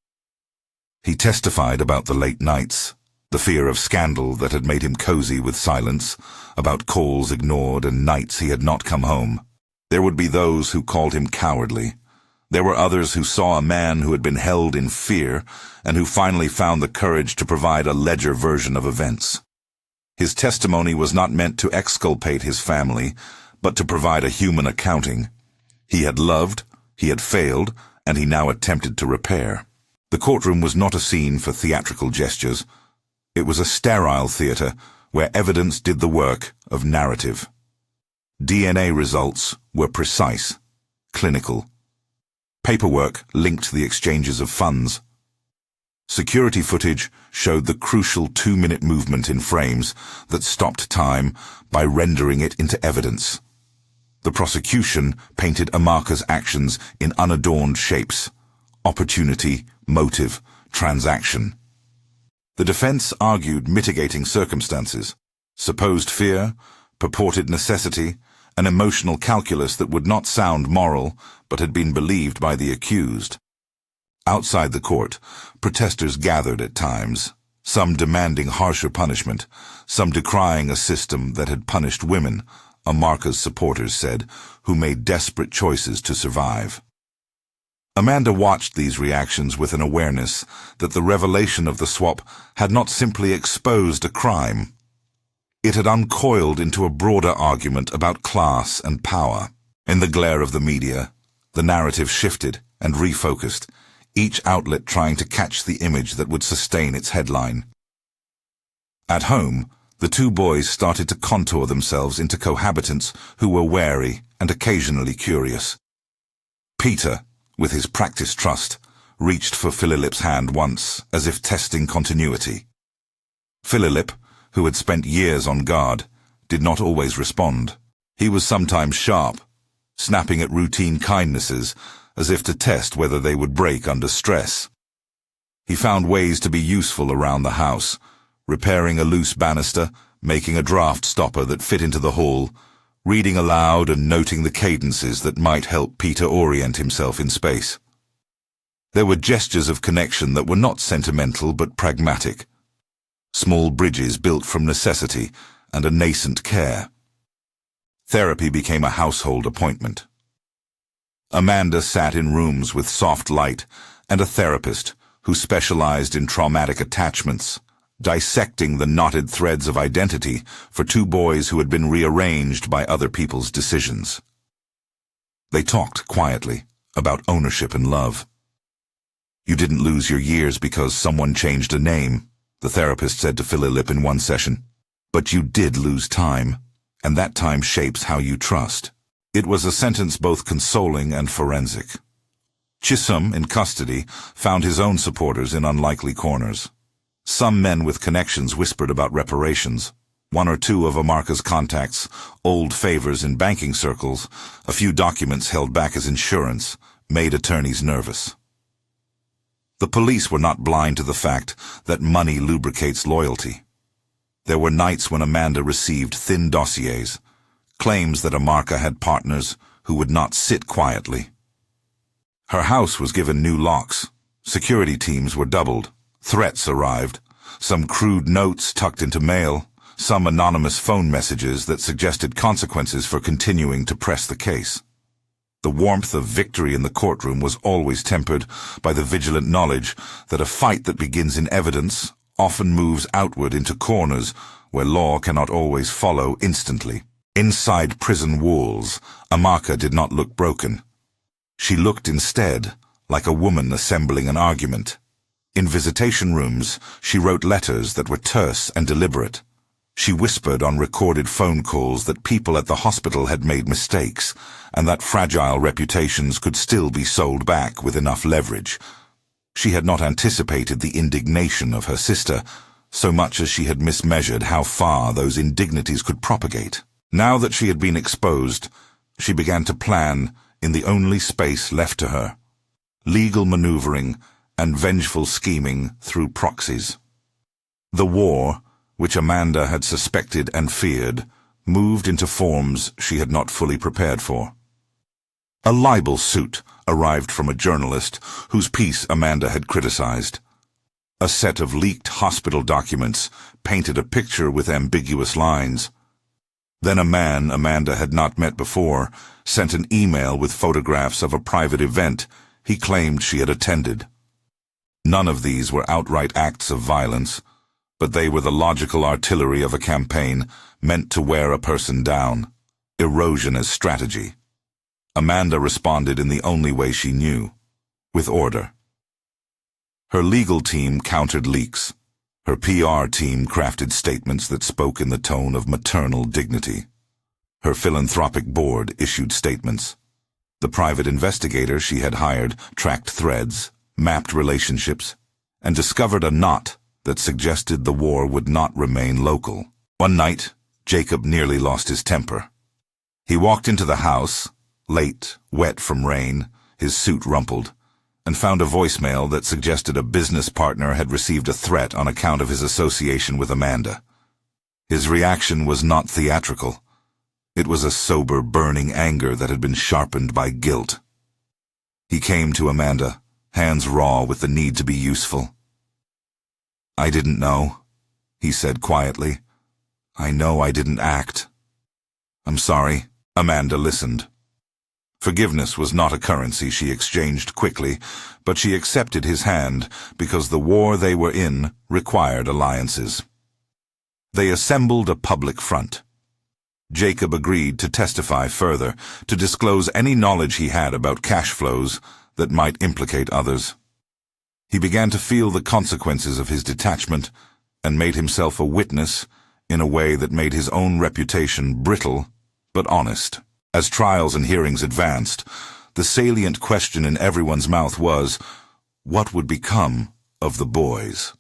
He testified about the late nights, the fear of scandal that had made him cozy with silence, about calls ignored and nights he had not come home. There would be those who called him cowardly. There were others who saw a man who had been held in fear and who finally found the courage to provide a ledger version of events. His testimony was not meant to exculpate his family, but to provide a human accounting. He had loved, he had failed, and he now attempted to repair. The courtroom was not a scene for theatrical gestures. It was a sterile theater where evidence did the work of narrative. DNA results were precise, clinical. Paperwork linked the exchanges of funds. Security footage showed the crucial 2-minute movement in frames that stopped time by rendering it into evidence. The prosecution painted Amarka's actions in unadorned shapes: opportunity, motive, transaction. The defense argued mitigating circumstances: supposed fear, purported necessity, an emotional calculus that would not sound moral but had been believed by the accused. Outside the court, protesters gathered at times, some demanding harsher punishment, some decrying a system that had punished women, Amarka's supporters said, who made desperate choices to survive. Amanda watched these reactions with an awareness that the revelation of the swap had not simply exposed a crime. It had uncoiled into a broader argument about class and power. In the glare of the media, the narrative shifted and refocused, each outlet trying to catch the image that would sustain its headline. At home, the two boys started to contour themselves into cohabitants who were wary and occasionally curious. Peter, with his practiced trust, reached for Phililip's hand once, as if testing continuity. Phililip, who had spent years on guard, did not always respond. He was sometimes sharp, snapping at routine kindnesses, as if to test whether they would break under stress. He found ways to be useful around the house, repairing a loose banister, making a draft stopper that fit into the hall, reading aloud and noting the cadences that might help Peter orient himself in space. There were gestures of connection that were not sentimental but pragmatic. Small bridges built from necessity and a nascent care. Therapy became a household appointment. Amanda sat in rooms with soft light and a therapist who specialized in traumatic attachments, dissecting the knotted threads of identity for two boys who had been rearranged by other people's decisions. They talked quietly about ownership and love. "You didn't lose your years because someone changed a name," the therapist said to Phililip in one session. "But you did lose time, and that time shapes how you trust." It was a sentence both consoling and forensic. Chisholm, in custody, found his own supporters in unlikely corners. Some men with connections whispered about reparations. One or two of Amarka's contacts, old favors in banking circles, a few documents held back as insurance, made attorneys nervous. The police were not blind to the fact that money lubricates loyalty. There were nights when Amanda received thin dossiers, claims that Amarka had partners who would not sit quietly. Her house was given new locks. Security teams were doubled. Threats arrived. Some crude notes tucked into mail. Some anonymous phone messages that suggested consequences for continuing to press the case. The warmth of victory in the courtroom was always tempered by the vigilant knowledge that a fight that begins in evidence often moves outward into corners where law cannot always follow instantly. Inside prison walls, Amarka did not look broken. She looked instead like a woman assembling an argument. In visitation rooms, she wrote letters that were terse and deliberate. She whispered on recorded phone calls that people at the hospital had made mistakes, and that fragile reputations could still be sold back with enough leverage. She had not anticipated the indignation of her sister, so much as she had mismeasured how far those indignities could propagate. Now that she had been exposed, she began to plan in the only space left to her: legal maneuvering and vengeful scheming through proxies. The war, which Amanda had suspected and feared, moved into forms she had not fully prepared for. A libel suit arrived from a journalist whose piece Amanda had criticized. A set of leaked hospital documents painted a picture with ambiguous lines. Then a man Amanda had not met before sent an email with photographs of a private event he claimed she had attended. None of these were outright acts of violence, but they were the logical artillery of a campaign meant to wear a person down. Erosion as strategy. Amanda responded in the only way she knew, with order. Her legal team countered leaks. Her PR team crafted statements that spoke in the tone of maternal dignity. Her philanthropic board issued statements. The private investigator she had hired tracked threads, mapped relationships, and discovered a knot that suggested the war would not remain local. One night, Jacob nearly lost his temper. He walked into the house, late, wet from rain, his suit rumpled, and found a voicemail that suggested a business partner had received a threat on account of his association with Amanda. His reaction was not theatrical. It was a sober, burning anger that had been sharpened by guilt. He came to Amanda, hands raw with the need to be useful. "I didn't know," he said quietly. "I know I didn't act." "I'm sorry." Amanda listened. Forgiveness was not a currency she exchanged quickly, but she accepted his hand because the war they were in required alliances. They assembled a public front. Jacob agreed to testify further, to disclose any knowledge he had about cash flows that might implicate others. He began to feel the consequences of his detachment and made himself a witness in a way that made his own reputation brittle but honest. As trials and hearings advanced, the salient question in everyone's mouth was, what would become of the boys?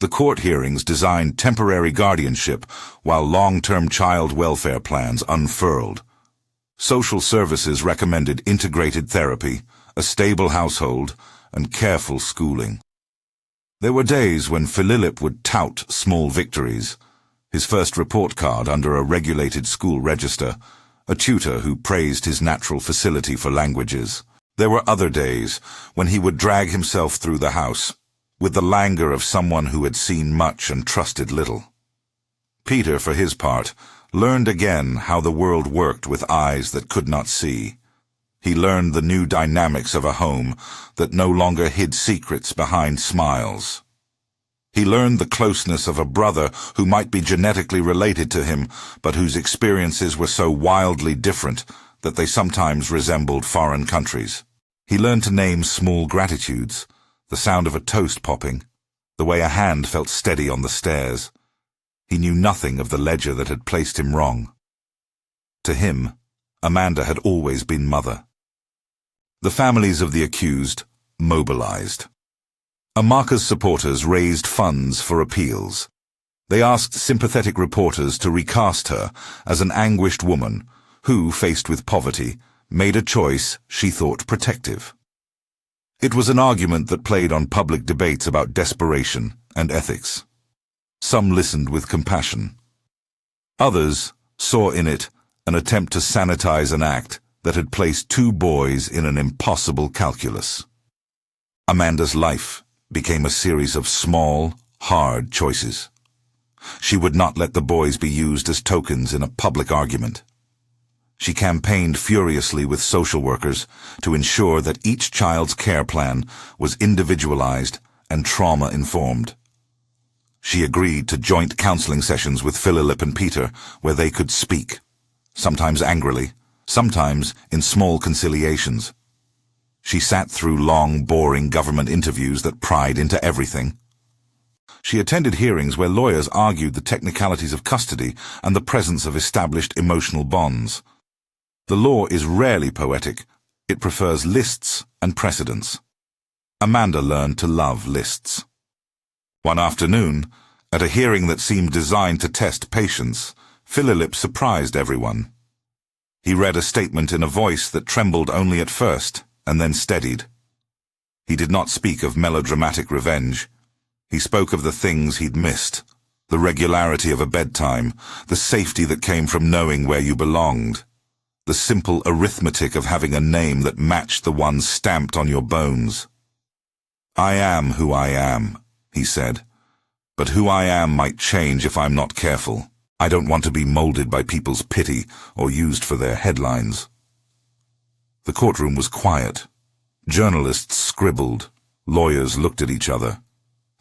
The court hearings designed temporary guardianship while long-term child welfare plans unfurled. Social services recommended integrated therapy, a stable household, and careful schooling. There were days when Philip would tout small victories, his first report card under a regulated school register, a tutor who praised his natural facility for languages. There were other days when he would drag himself through the house, with the languor of someone who had seen much and trusted little. Peter, for his part, learned again how the world worked with eyes that could not see. He learned the new dynamics of a home that no longer hid secrets behind smiles. He learned the closeness of a brother who might be genetically related to him, but whose experiences were so wildly different that they sometimes resembled foreign countries. He learned to name small gratitudes, the sound of a toast popping, the way a hand felt steady on the stairs. He knew nothing of the ledger that had placed him wrong. To him, Amanda had always been mother. The families of the accused mobilized. Amarka's supporters raised funds for appeals. They asked sympathetic reporters to recast her as an anguished woman who, faced with poverty, made a choice she thought protective. It was an argument that played on public debates about desperation and ethics. Some listened with compassion. Others saw in it an attempt to sanitize an act that had placed two boys in an impossible calculus. Amanda's life became a series of small, hard choices. She would not let the boys be used as tokens in a public argument. She campaigned furiously with social workers to ensure that each child's care plan was individualized and trauma-informed. She agreed to joint counseling sessions with Philip and Peter where they could speak, sometimes angrily, sometimes in small conciliations. She sat through long, boring government interviews that pried into everything. She attended hearings where lawyers argued the technicalities of custody and the presence of established emotional bonds. The law is rarely poetic. It prefers lists and precedents. Amanda learned to love lists. One afternoon, at a hearing that seemed designed to test patience, Philip surprised everyone. He read a statement in a voice that trembled only at first, and then steadied. He did not speak of melodramatic revenge. He spoke of the things he'd missed, the regularity of a bedtime, the safety that came from knowing where you belonged, the simple arithmetic of having a name that matched the one stamped on your bones. "I am who I am," he said, "but who I am might change if I'm not careful. I don't want to be molded by people's pity or used for their headlines." The courtroom was quiet. Journalists scribbled. Lawyers looked at each other.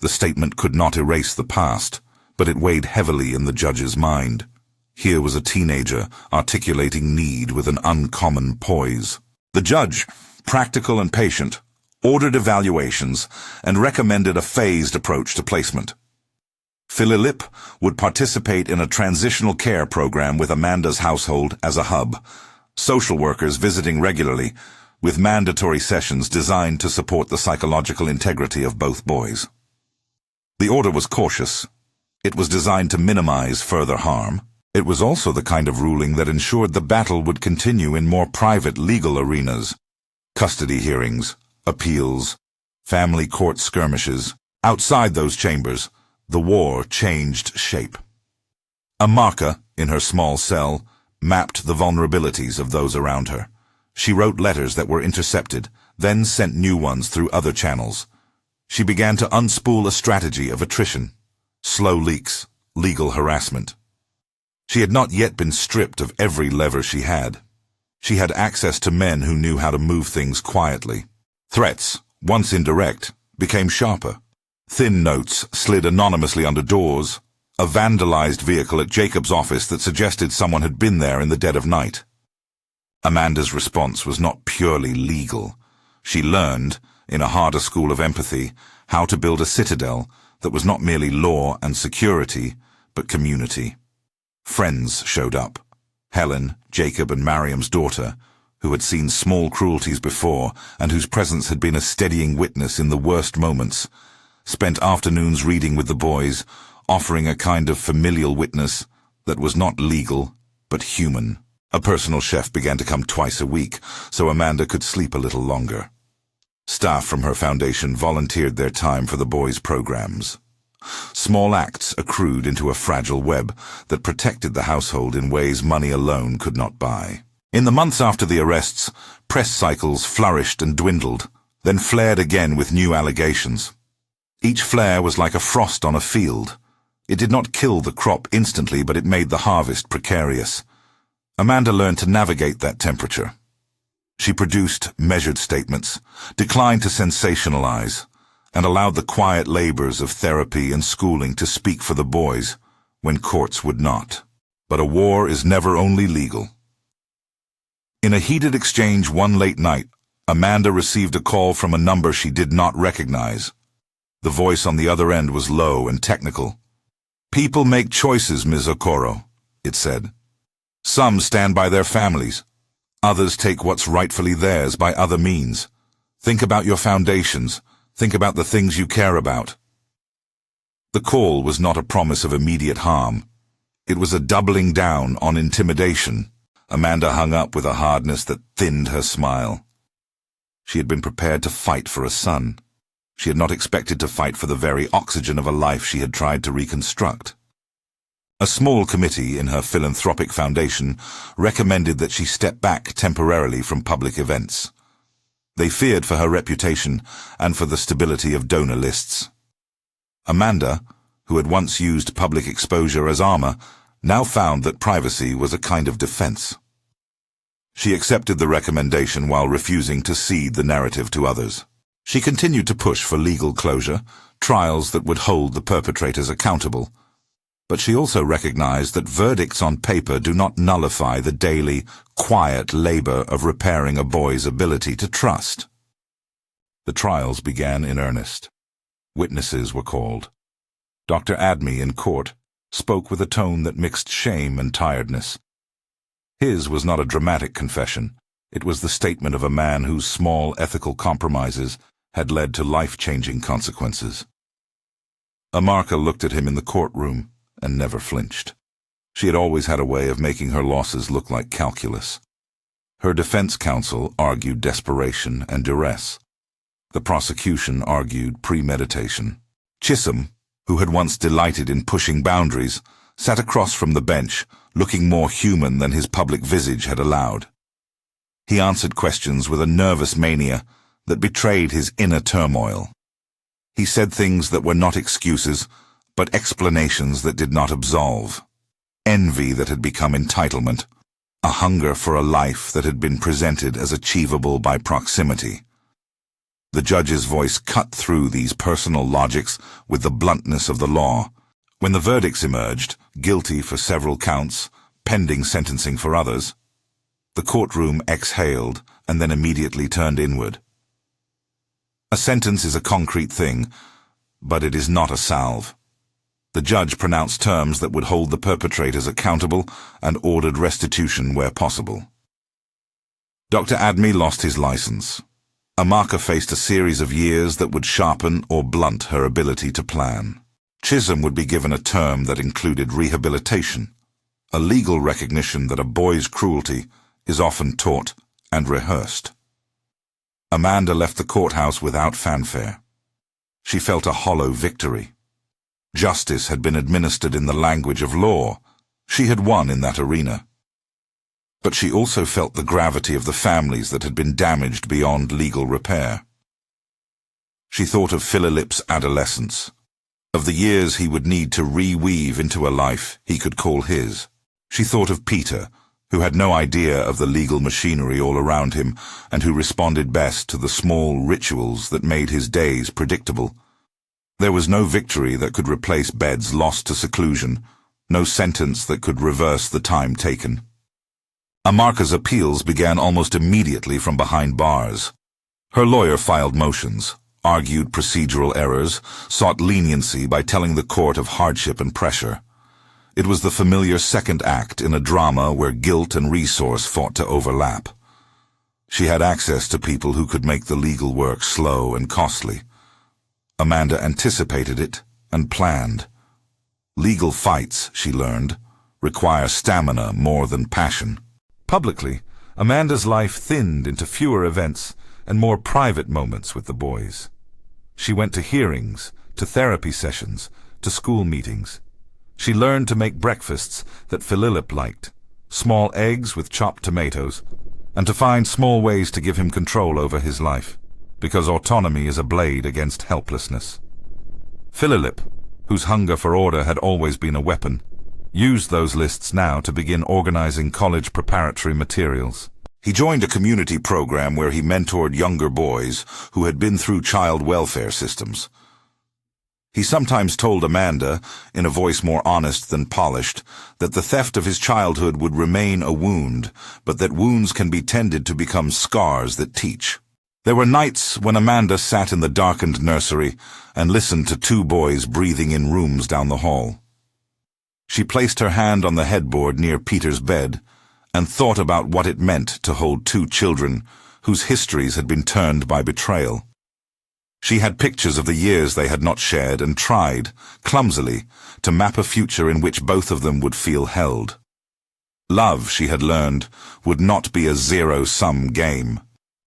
The statement could not erase the past, but it weighed heavily in the judge's mind. Here was a teenager articulating need with an uncommon poise. The judge, practical and patient, ordered evaluations, and recommended a phased approach to placement. Philip would participate in a transitional care program with Amanda's household as a hub, social workers visiting regularly, with mandatory sessions designed to support the psychological integrity of both boys. The order was cautious. It was designed to minimize further harm. It was also the kind of ruling that ensured the battle would continue in more private legal arenas: custody hearings, appeals, family court skirmishes. Outside those chambers, the war changed shape. Amarka, in her small cell, mapped the vulnerabilities of those around her. She wrote letters that were intercepted, then sent new ones through other channels. She began to unspool a strategy of attrition, slow leaks, legal harassment. She had not yet been stripped of every lever she had. She had access to men who knew how to move things quietly. Threats, once indirect, became sharper. Thin notes slid anonymously under doors, a vandalized vehicle at Jacob's office that suggested someone had been there in the dead of night. Amanda's response was not purely legal. She learned, in a harder school of empathy, how to build a citadel that was not merely law and security, but community. Friends showed up. Helen, Jacob and Mariam's daughter, who had seen small cruelties before and whose presence had been a steadying witness in the worst moments, spent afternoons reading with the boys, offering a kind of familial witness that was not legal, but human. A personal chef began to come twice a week, so Amanda could sleep a little longer. Staff from her foundation volunteered their time for the boys' programs. Small acts accrued into a fragile web that protected the household in ways money alone could not buy. In the months after the arrests, press cycles flourished and dwindled, then flared again with new allegations. Each flare was like a frost on a field. It did not kill the crop instantly, but it made the harvest precarious. Amanda learned to navigate that temperature. She produced measured statements, declined to sensationalize, and allowed the quiet labors of therapy and schooling to speak for the boys when courts would not. But a war is never only legal. In a heated exchange one late night, Amanda received a call from a number she did not recognize. The voice on the other end was low and technical. "People make choices, Ms. Okoro," it said. "Some stand by their families. Others take what's rightfully theirs by other means. Think about your foundations. Think about the things you care about." The call was not a promise of immediate harm. It was a doubling down on intimidation. Amanda hung up with a hardness that thinned her smile. She had been prepared to fight for a son. She had not expected to fight for the very oxygen of a life she had tried to reconstruct. A small committee in her philanthropic foundation recommended that she step back temporarily from public events. They feared for her reputation and for the stability of donor lists. Amanda, who had once used public exposure as armor, now found that privacy was a kind of defense. She accepted the recommendation while refusing to cede the narrative to others. She continued to push for legal closure, trials that would hold the perpetrators accountable. But she also recognized that verdicts on paper do not nullify the daily, quiet labor of repairing a boy's ability to trust. The trials began in earnest. Witnesses were called. Dr. Admi, in court, spoke with a tone that mixed shame and tiredness. His was not a dramatic confession. It was the statement of a man whose small ethical compromises had led to life-changing consequences. Amarka looked at him in the courtroom and never flinched. She had always had a way of making her losses look like calculus. Her defense counsel argued desperation and duress. The prosecution argued premeditation. Chisholm, who had once delighted in pushing boundaries, sat across from the bench, looking more human than his public visage had allowed. He answered questions with a nervous mania that betrayed his inner turmoil. He said things that were not excuses, but explanations that did not absolve. Envy that had become entitlement, a hunger for a life that had been presented as achievable by proximity. The judge's voice cut through these personal logics with the bluntness of the law. When the verdicts emerged, guilty for several counts, pending sentencing for others, the courtroom exhaled and then immediately turned inward. A sentence is a concrete thing, but it is not a salve. The judge pronounced terms that would hold the perpetrators accountable and ordered restitution where possible. Dr. Admi lost his license. Amarka faced a series of years that would sharpen or blunt her ability to plan. Chisholm would be given a term that included rehabilitation, a legal recognition that a boy's cruelty is often taught and rehearsed. Amanda left the courthouse without fanfare. She felt a hollow victory. Justice had been administered in the language of law. She had won in that arena. But she also felt the gravity of the families that had been damaged beyond legal repair. She thought of Philip's adolescence, of the years he would need to reweave into a life he could call his. She thought of Peter, who had no idea of the legal machinery all around him and who responded best to the small rituals that made his days predictable. There was no victory that could replace beds lost to seclusion, no sentence that could reverse the time taken. Amarka's appeals began almost immediately from behind bars. Her lawyer filed motions, argued procedural errors, sought leniency by telling the court of hardship and pressure. It was the familiar second act in a drama where guilt and resource fought to overlap. She had access to people who could make the legal work slow and costly. Amanda anticipated it and planned. Legal fights, she learned, require stamina more than passion. Publicly, Amanda's life thinned into fewer events and more private moments with the boys. She went to hearings, to therapy sessions, to school meetings. She learned to make breakfasts that Philip liked, small eggs with chopped tomatoes, and to find small ways to give him control over his life, because autonomy is a blade against helplessness. Philip, whose hunger for order had always been a weapon, used those lists now to begin organizing college preparatory materials. He joined a community program where he mentored younger boys who had been through child welfare systems. He sometimes told Amanda, in a voice more honest than polished, that the theft of his childhood would remain a wound, but that wounds can be tended to become scars that teach. There were nights when Amanda sat in the darkened nursery and listened to two boys breathing in rooms down the hall. She placed her hand on the headboard near Peter's bed and thought about what it meant to hold two children whose histories had been turned by betrayal. She had pictures of the years they had not shared and tried, clumsily, to map a future in which both of them would feel held. Love, she had learned, would not be a zero-sum game.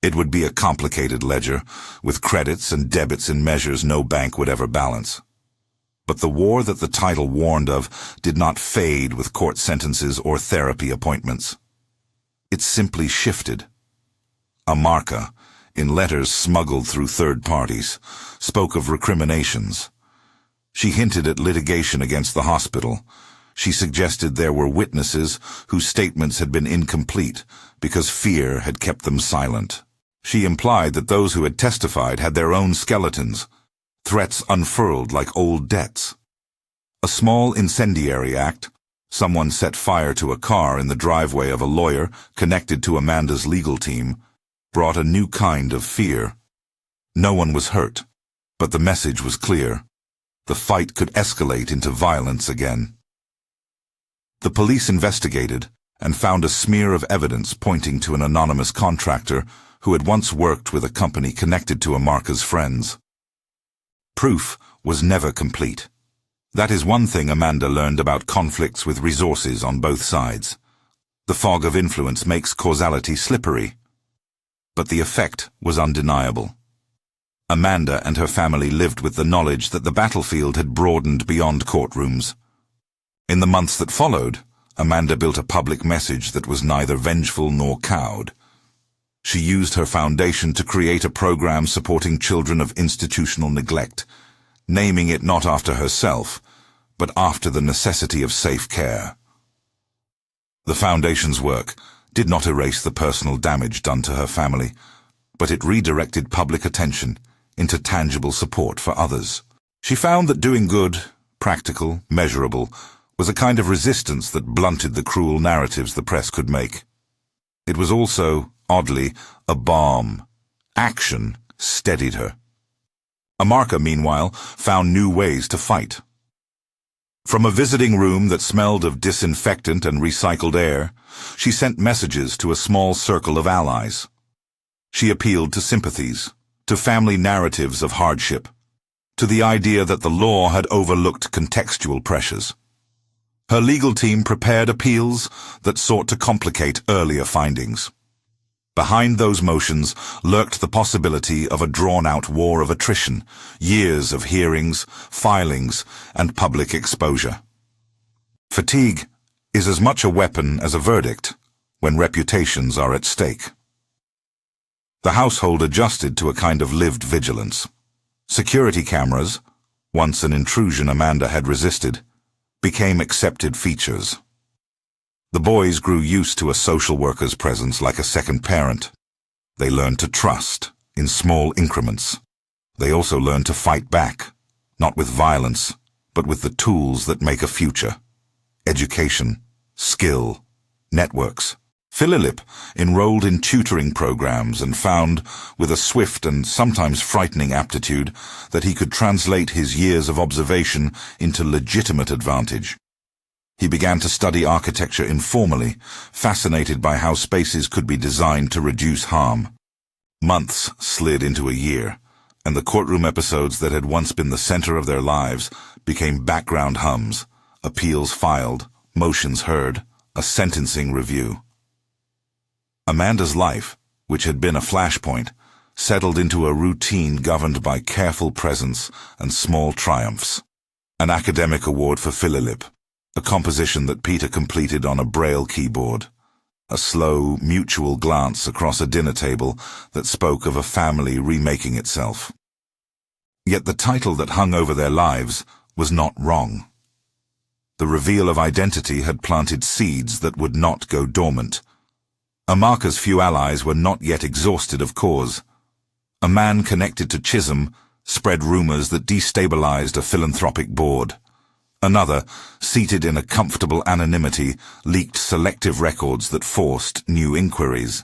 It would be a complicated ledger, with credits and debits in measures no bank would ever balance. But the war that the title warned of did not fade with court sentences or therapy appointments. It simply shifted. Amarka, in letters smuggled through third parties, spoke of recriminations. She hinted at litigation against the hospital. She suggested there were witnesses whose statements had been incomplete because fear had kept them silent. She implied that those who had testified had their own skeletons, threats unfurled like old debts. A small incendiary act, someone set fire to a car in the driveway of a lawyer connected to Amanda's legal team, brought a new kind of fear. No one was hurt, but the message was clear. The fight could escalate into violence again. The police investigated and found a smear of evidence pointing to an anonymous contractor who had once worked with a company connected to Amarka's friends. Proof was never complete. That is one thing Amanda learned about conflicts with resources on both sides. The fog of influence makes causality slippery. But the effect was undeniable. Amanda and her family lived with the knowledge that the battlefield had broadened beyond courtrooms. In the months that followed, Amanda built a public message that was neither vengeful nor cowed. She used her foundation to create a program supporting children of institutional neglect, naming it not after herself, but after the necessity of safe care. The foundation's work did not erase the personal damage done to her family, but it redirected public attention into tangible support for others. She found that doing good, practical, measurable, was a kind of resistance that blunted the cruel narratives the press could make. It was also, oddly, a balm. Action steadied her. Amarka, meanwhile, found new ways to fight. From a visiting room that smelled of disinfectant and recycled air, she sent messages to a small circle of allies. She appealed to sympathies, to family narratives of hardship, to the idea that the law had overlooked contextual pressures. Her legal team prepared appeals that sought to complicate earlier findings. Behind those motions lurked the possibility of a drawn-out war of attrition, years of hearings, filings, and public exposure. Fatigue is as much a weapon as a verdict when reputations are at stake. The household adjusted to a kind of lived vigilance. Security cameras, once an intrusion Amanda had resisted, became accepted features. The boys grew used to a social worker's presence like a second parent. They learned to trust, in small increments. They also learned to fight back, not with violence, but with the tools that make a future. Education, skill, networks. Philip enrolled in tutoring programs and found, with a swift and sometimes frightening aptitude, that he could translate his years of observation into legitimate advantage. He began to study architecture informally, fascinated by how spaces could be designed to reduce harm. Months slid into a year, and the courtroom episodes that had once been the center of their lives became background hums, appeals filed, motions heard, a sentencing review. Amanda's life, which had been a flashpoint, settled into a routine governed by careful presence and small triumphs. An academic award for Philip, a composition that Peter completed on a braille keyboard, a slow, mutual glance across a dinner table that spoke of a family remaking itself. Yet the title that hung over their lives was not wrong. The reveal of identity had planted seeds that would not go dormant. Amarka's few allies were not yet exhausted of cause. A man connected to Chisholm spread rumors that destabilized a philanthropic board. Another, seated in a comfortable anonymity, leaked selective records that forced new inquiries.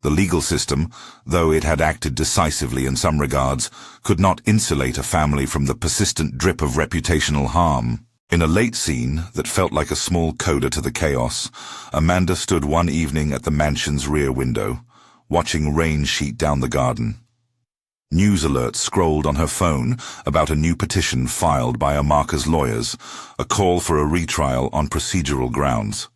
The legal system, though it had acted decisively in some regards, could not insulate a family from the persistent drip of reputational harm. In a late scene that felt like a small coda to the chaos, Amanda stood one evening at the mansion's rear window, watching rain sheet down the garden. News alerts scrolled on her phone about a new petition filed by Amarka's lawyers, a call for a retrial on procedural grounds.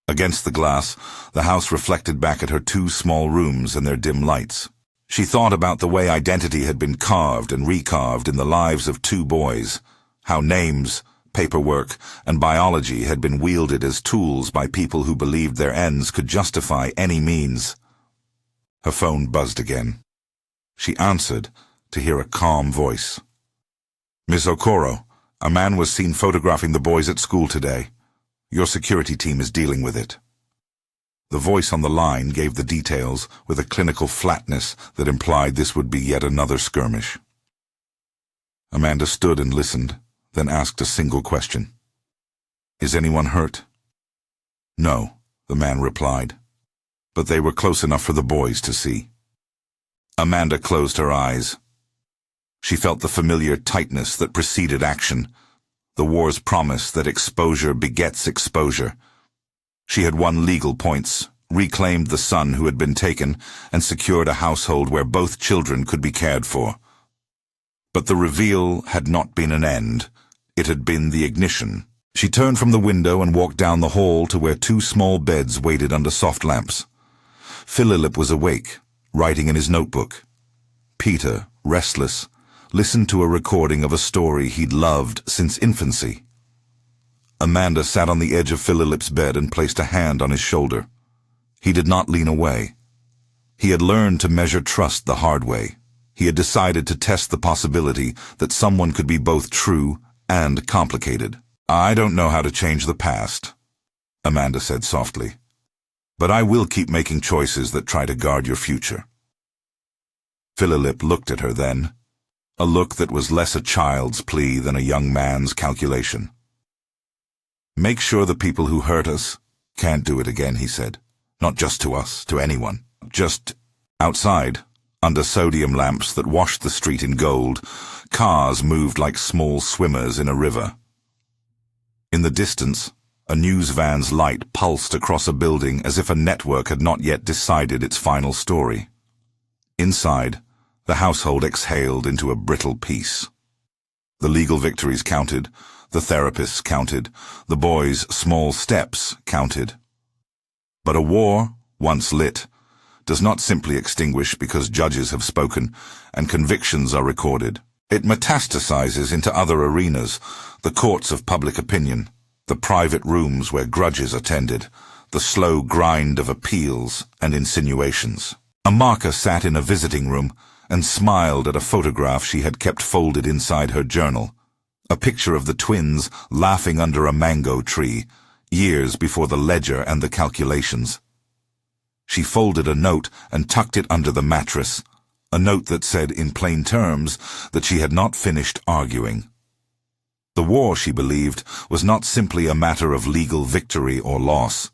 Against the glass, the house reflected back at her two small rooms and their dim lights. She thought about the way identity had been carved and recarved in the lives of two boys, how names, paperwork, and biology had been wielded as tools by people who believed their ends could justify any means. Her phone buzzed again. She answered to hear a calm voice. "Miss Okoro, a man was seen photographing the boys at school today. Your security team is dealing with it." The voice on the line gave the details with a clinical flatness that implied this would be yet another skirmish. Amanda stood and listened, then asked a single question. "Is anyone hurt?" "No," the man replied, "but they were close enough for the boys to see." Amanda closed her eyes. She felt the familiar tightness that preceded action, the war's promise that exposure begets exposure. She had won legal points, reclaimed the son who had been taken, and secured a household where both children could be cared for. But the reveal had not been an end. It had been the ignition. She turned from the window and walked down the hall to where two small beds waited under soft lamps. Philip was awake, writing in his notebook. Peter, restless, listened to a recording of a story he'd loved since infancy. Amanda sat on the edge of Philip's bed and placed a hand on his shoulder. He did not lean away. He had learned to measure trust the hard way. He had decided to test the possibility that someone could be both true and complicated. "I don't know how to change the past," Amanda said softly, "but I will keep making choices that try to guard your future." Philip looked at her then, a look that was less a child's plea than a young man's calculation. "Make sure the people who hurt us can't do it again," he said. "Not just to us, to anyone. Just outside, Under sodium lamps that washed the street in gold, cars moved like small swimmers in a river. In the distance, a news van's light pulsed across a building as if a network had not yet decided its final story. Inside, the household exhaled into a brittle peace. The legal victories counted, the therapists counted, the boys' small steps counted. But a war, once lit, does not simply extinguish because judges have spoken and convictions are recorded. It metastasizes into other arenas, the courts of public opinion, the private rooms where grudges are tended, the slow grind of appeals and insinuations. Amarka sat in a visiting room and smiled at a photograph she had kept folded inside her journal, a picture of the twins laughing under a mango tree, years before the ledger and the calculations. She folded a note and tucked it under the mattress, a note that said in plain terms that she had not finished arguing. The war, she believed, was not simply a matter of legal victory or loss.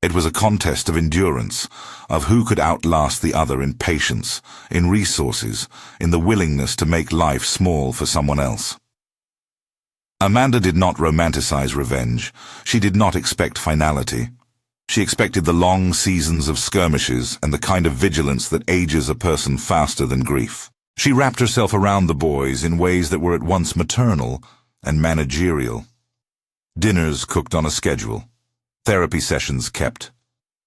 It was a contest of endurance, of who could outlast the other in patience, in resources, in the willingness to make life small for someone else. Amanda did not romanticize revenge. She did not expect finality. She expected the long seasons of skirmishes and the kind of vigilance that ages a person faster than grief. She wrapped herself around the boys in ways that were at once maternal and managerial. Dinners cooked on a schedule, therapy sessions kept,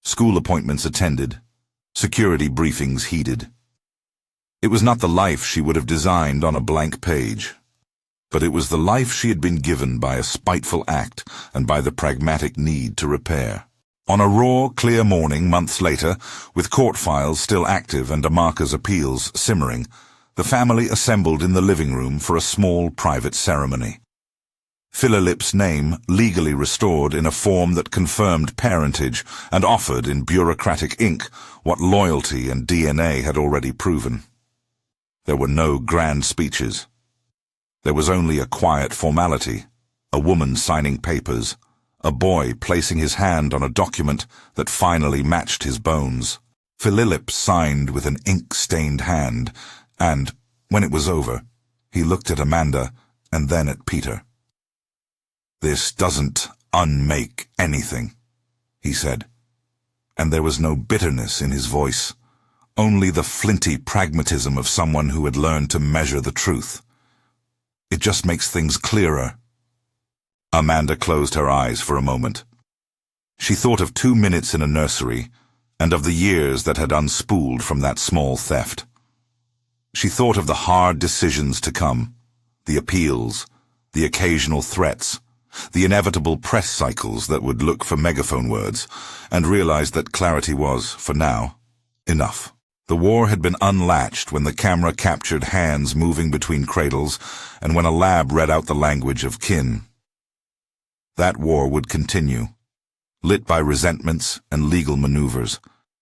school appointments attended, security briefings heeded. It was not the life she would have designed on a blank page, but it was the life she had been given by a spiteful act and by the pragmatic need to repair. On a raw, clear morning months later, with court files still active and Amarka's appeals simmering, the family assembled in the living room for a small private ceremony. Philip's name legally restored in a form that confirmed parentage and offered in bureaucratic ink what loyalty and DNA had already proven. There were no grand speeches. There was only a quiet formality, a woman signing papers, a boy placing his hand on a document that finally matched his bones. Philip signed with an ink-stained hand, and, when it was over, he looked at Amanda and then at Peter. "This doesn't unmake anything," he said, and there was no bitterness in his voice, only the flinty pragmatism of someone who had learned to measure the truth. "It just makes things clearer." Amanda closed her eyes for a moment. She thought of 2 minutes in a nursery and of the years that had unspooled from that small theft. She thought of the hard decisions to come, the appeals, the occasional threats, the inevitable press cycles that would look for megaphone words, and realized that clarity was, for now, enough. The war had been unlatched when the camera captured hands moving between cradles and when a lab read out the language of kin. That war would continue, lit by resentments and legal maneuvers,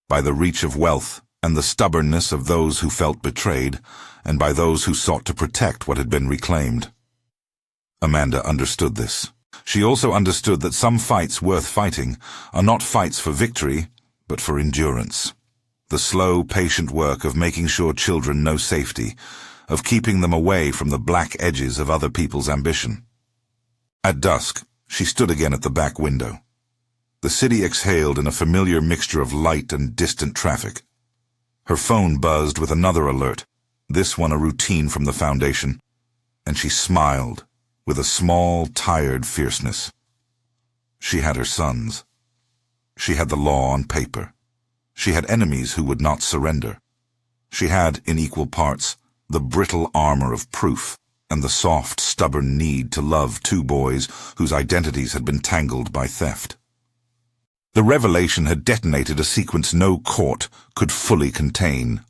by the reach of wealth and the stubbornness of those who felt betrayed, and by those who sought to protect what had been reclaimed. Amanda understood this. She also understood that some fights worth fighting are not fights for victory, but for endurance. The slow, patient work of making sure children know safety, of keeping them away from the black edges of other people's ambition. At dusk, she stood again at the back window. The city exhaled in a familiar mixture of light and distant traffic. Her phone buzzed with another alert, this one a routine from the Foundation, and she smiled with a small, tired fierceness. She had her sons. She had the law on paper. She had enemies who would not surrender. She had, in equal parts, the brittle armor of proof and the soft, stubborn need to love 2 boys whose identities had been tangled by theft. The revelation had detonated a sequence no court could fully contain.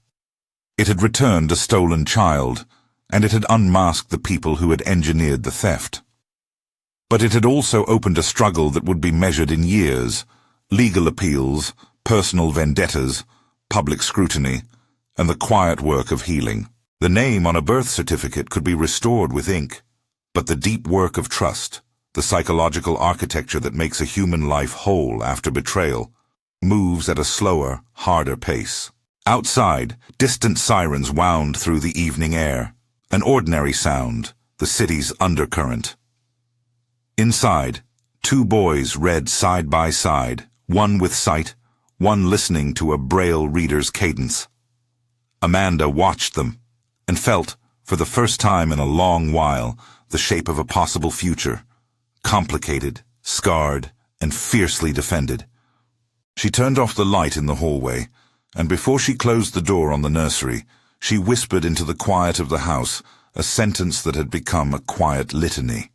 It had returned a stolen child, and it had unmasked the people who had engineered the theft. But it had also opened a struggle that would be measured in years, legal appeals, personal vendettas, public scrutiny, and the quiet work of healing. The name on a birth certificate could be restored with ink, but the deep work of trust, the psychological architecture that makes a human life whole after betrayal, moves at a slower, harder pace. Outside, distant sirens wound through the evening air, an ordinary sound, the city's undercurrent. Inside, two boys read side by side, one with sight, one listening to a Braille reader's cadence. Amanda watched them and felt, for the first time in a long while, the shape of a possible future, complicated, scarred, and fiercely defended. She turned off the light in the hallway, and before she closed the door on the nursery, she whispered into the quiet of the house a sentence that had become a quiet litany.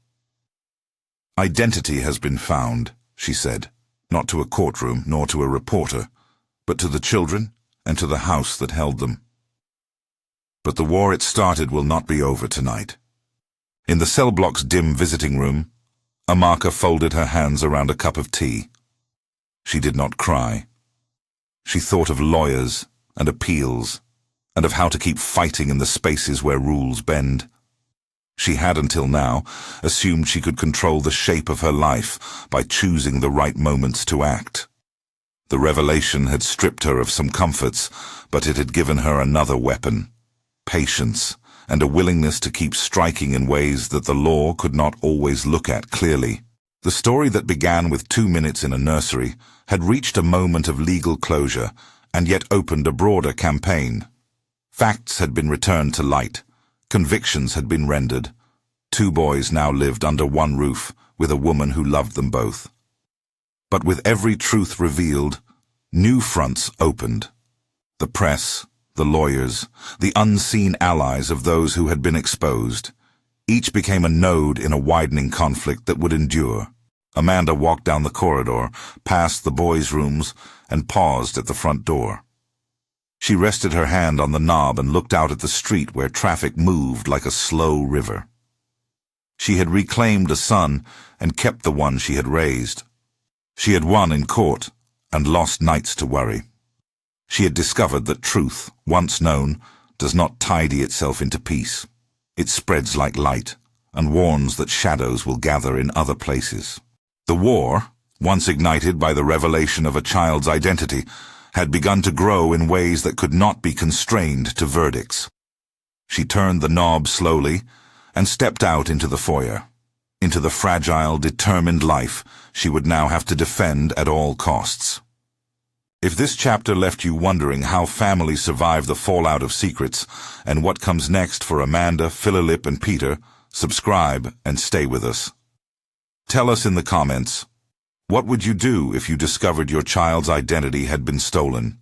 "Identity has been found," she said, not to a courtroom nor to a reporter, but to the children and to the house that held them. But the war it started will not be over tonight. In the cell block's dim visiting room, Amarka folded her hands around a cup of tea. She did not cry. She thought of lawyers and appeals, and of how to keep fighting in the spaces where rules bend. She had until now assumed she could control the shape of her life by choosing the right moments to act. The revelation had stripped her of some comforts, but it had given her another weapon: patience, and a willingness to keep striking in ways that the law could not always look at clearly. The story that began with 2 minutes in a nursery had reached a moment of legal closure and yet opened a broader campaign. Facts had been returned to light. Convictions had been rendered. 2 boys now lived under one roof with a woman who loved them both. But with every truth revealed, new fronts opened. The press, the lawyers, the unseen allies of those who had been exposed. Each became a node in a widening conflict that would endure. Amanda walked down the corridor, past the boys' rooms, and paused at the front door. She rested her hand on the knob and looked out at the street where traffic moved like a slow river. She had reclaimed a son and kept the one she had raised. She had won in court and lost nights to worry. She had discovered that truth, once known, does not tidy itself into peace. It spreads like light, and warns that shadows will gather in other places. The war, once ignited by the revelation of a child's identity, had begun to grow in ways that could not be constrained to verdicts. She turned the knob slowly and stepped out into the foyer, into the fragile, determined life she would now have to defend at all costs. If this chapter left you wondering how families survive the fallout of secrets and what comes next for Amanda, Philip, and Peter, subscribe and stay with us. Tell us in the comments, what would you do if you discovered your child's identity had been stolen?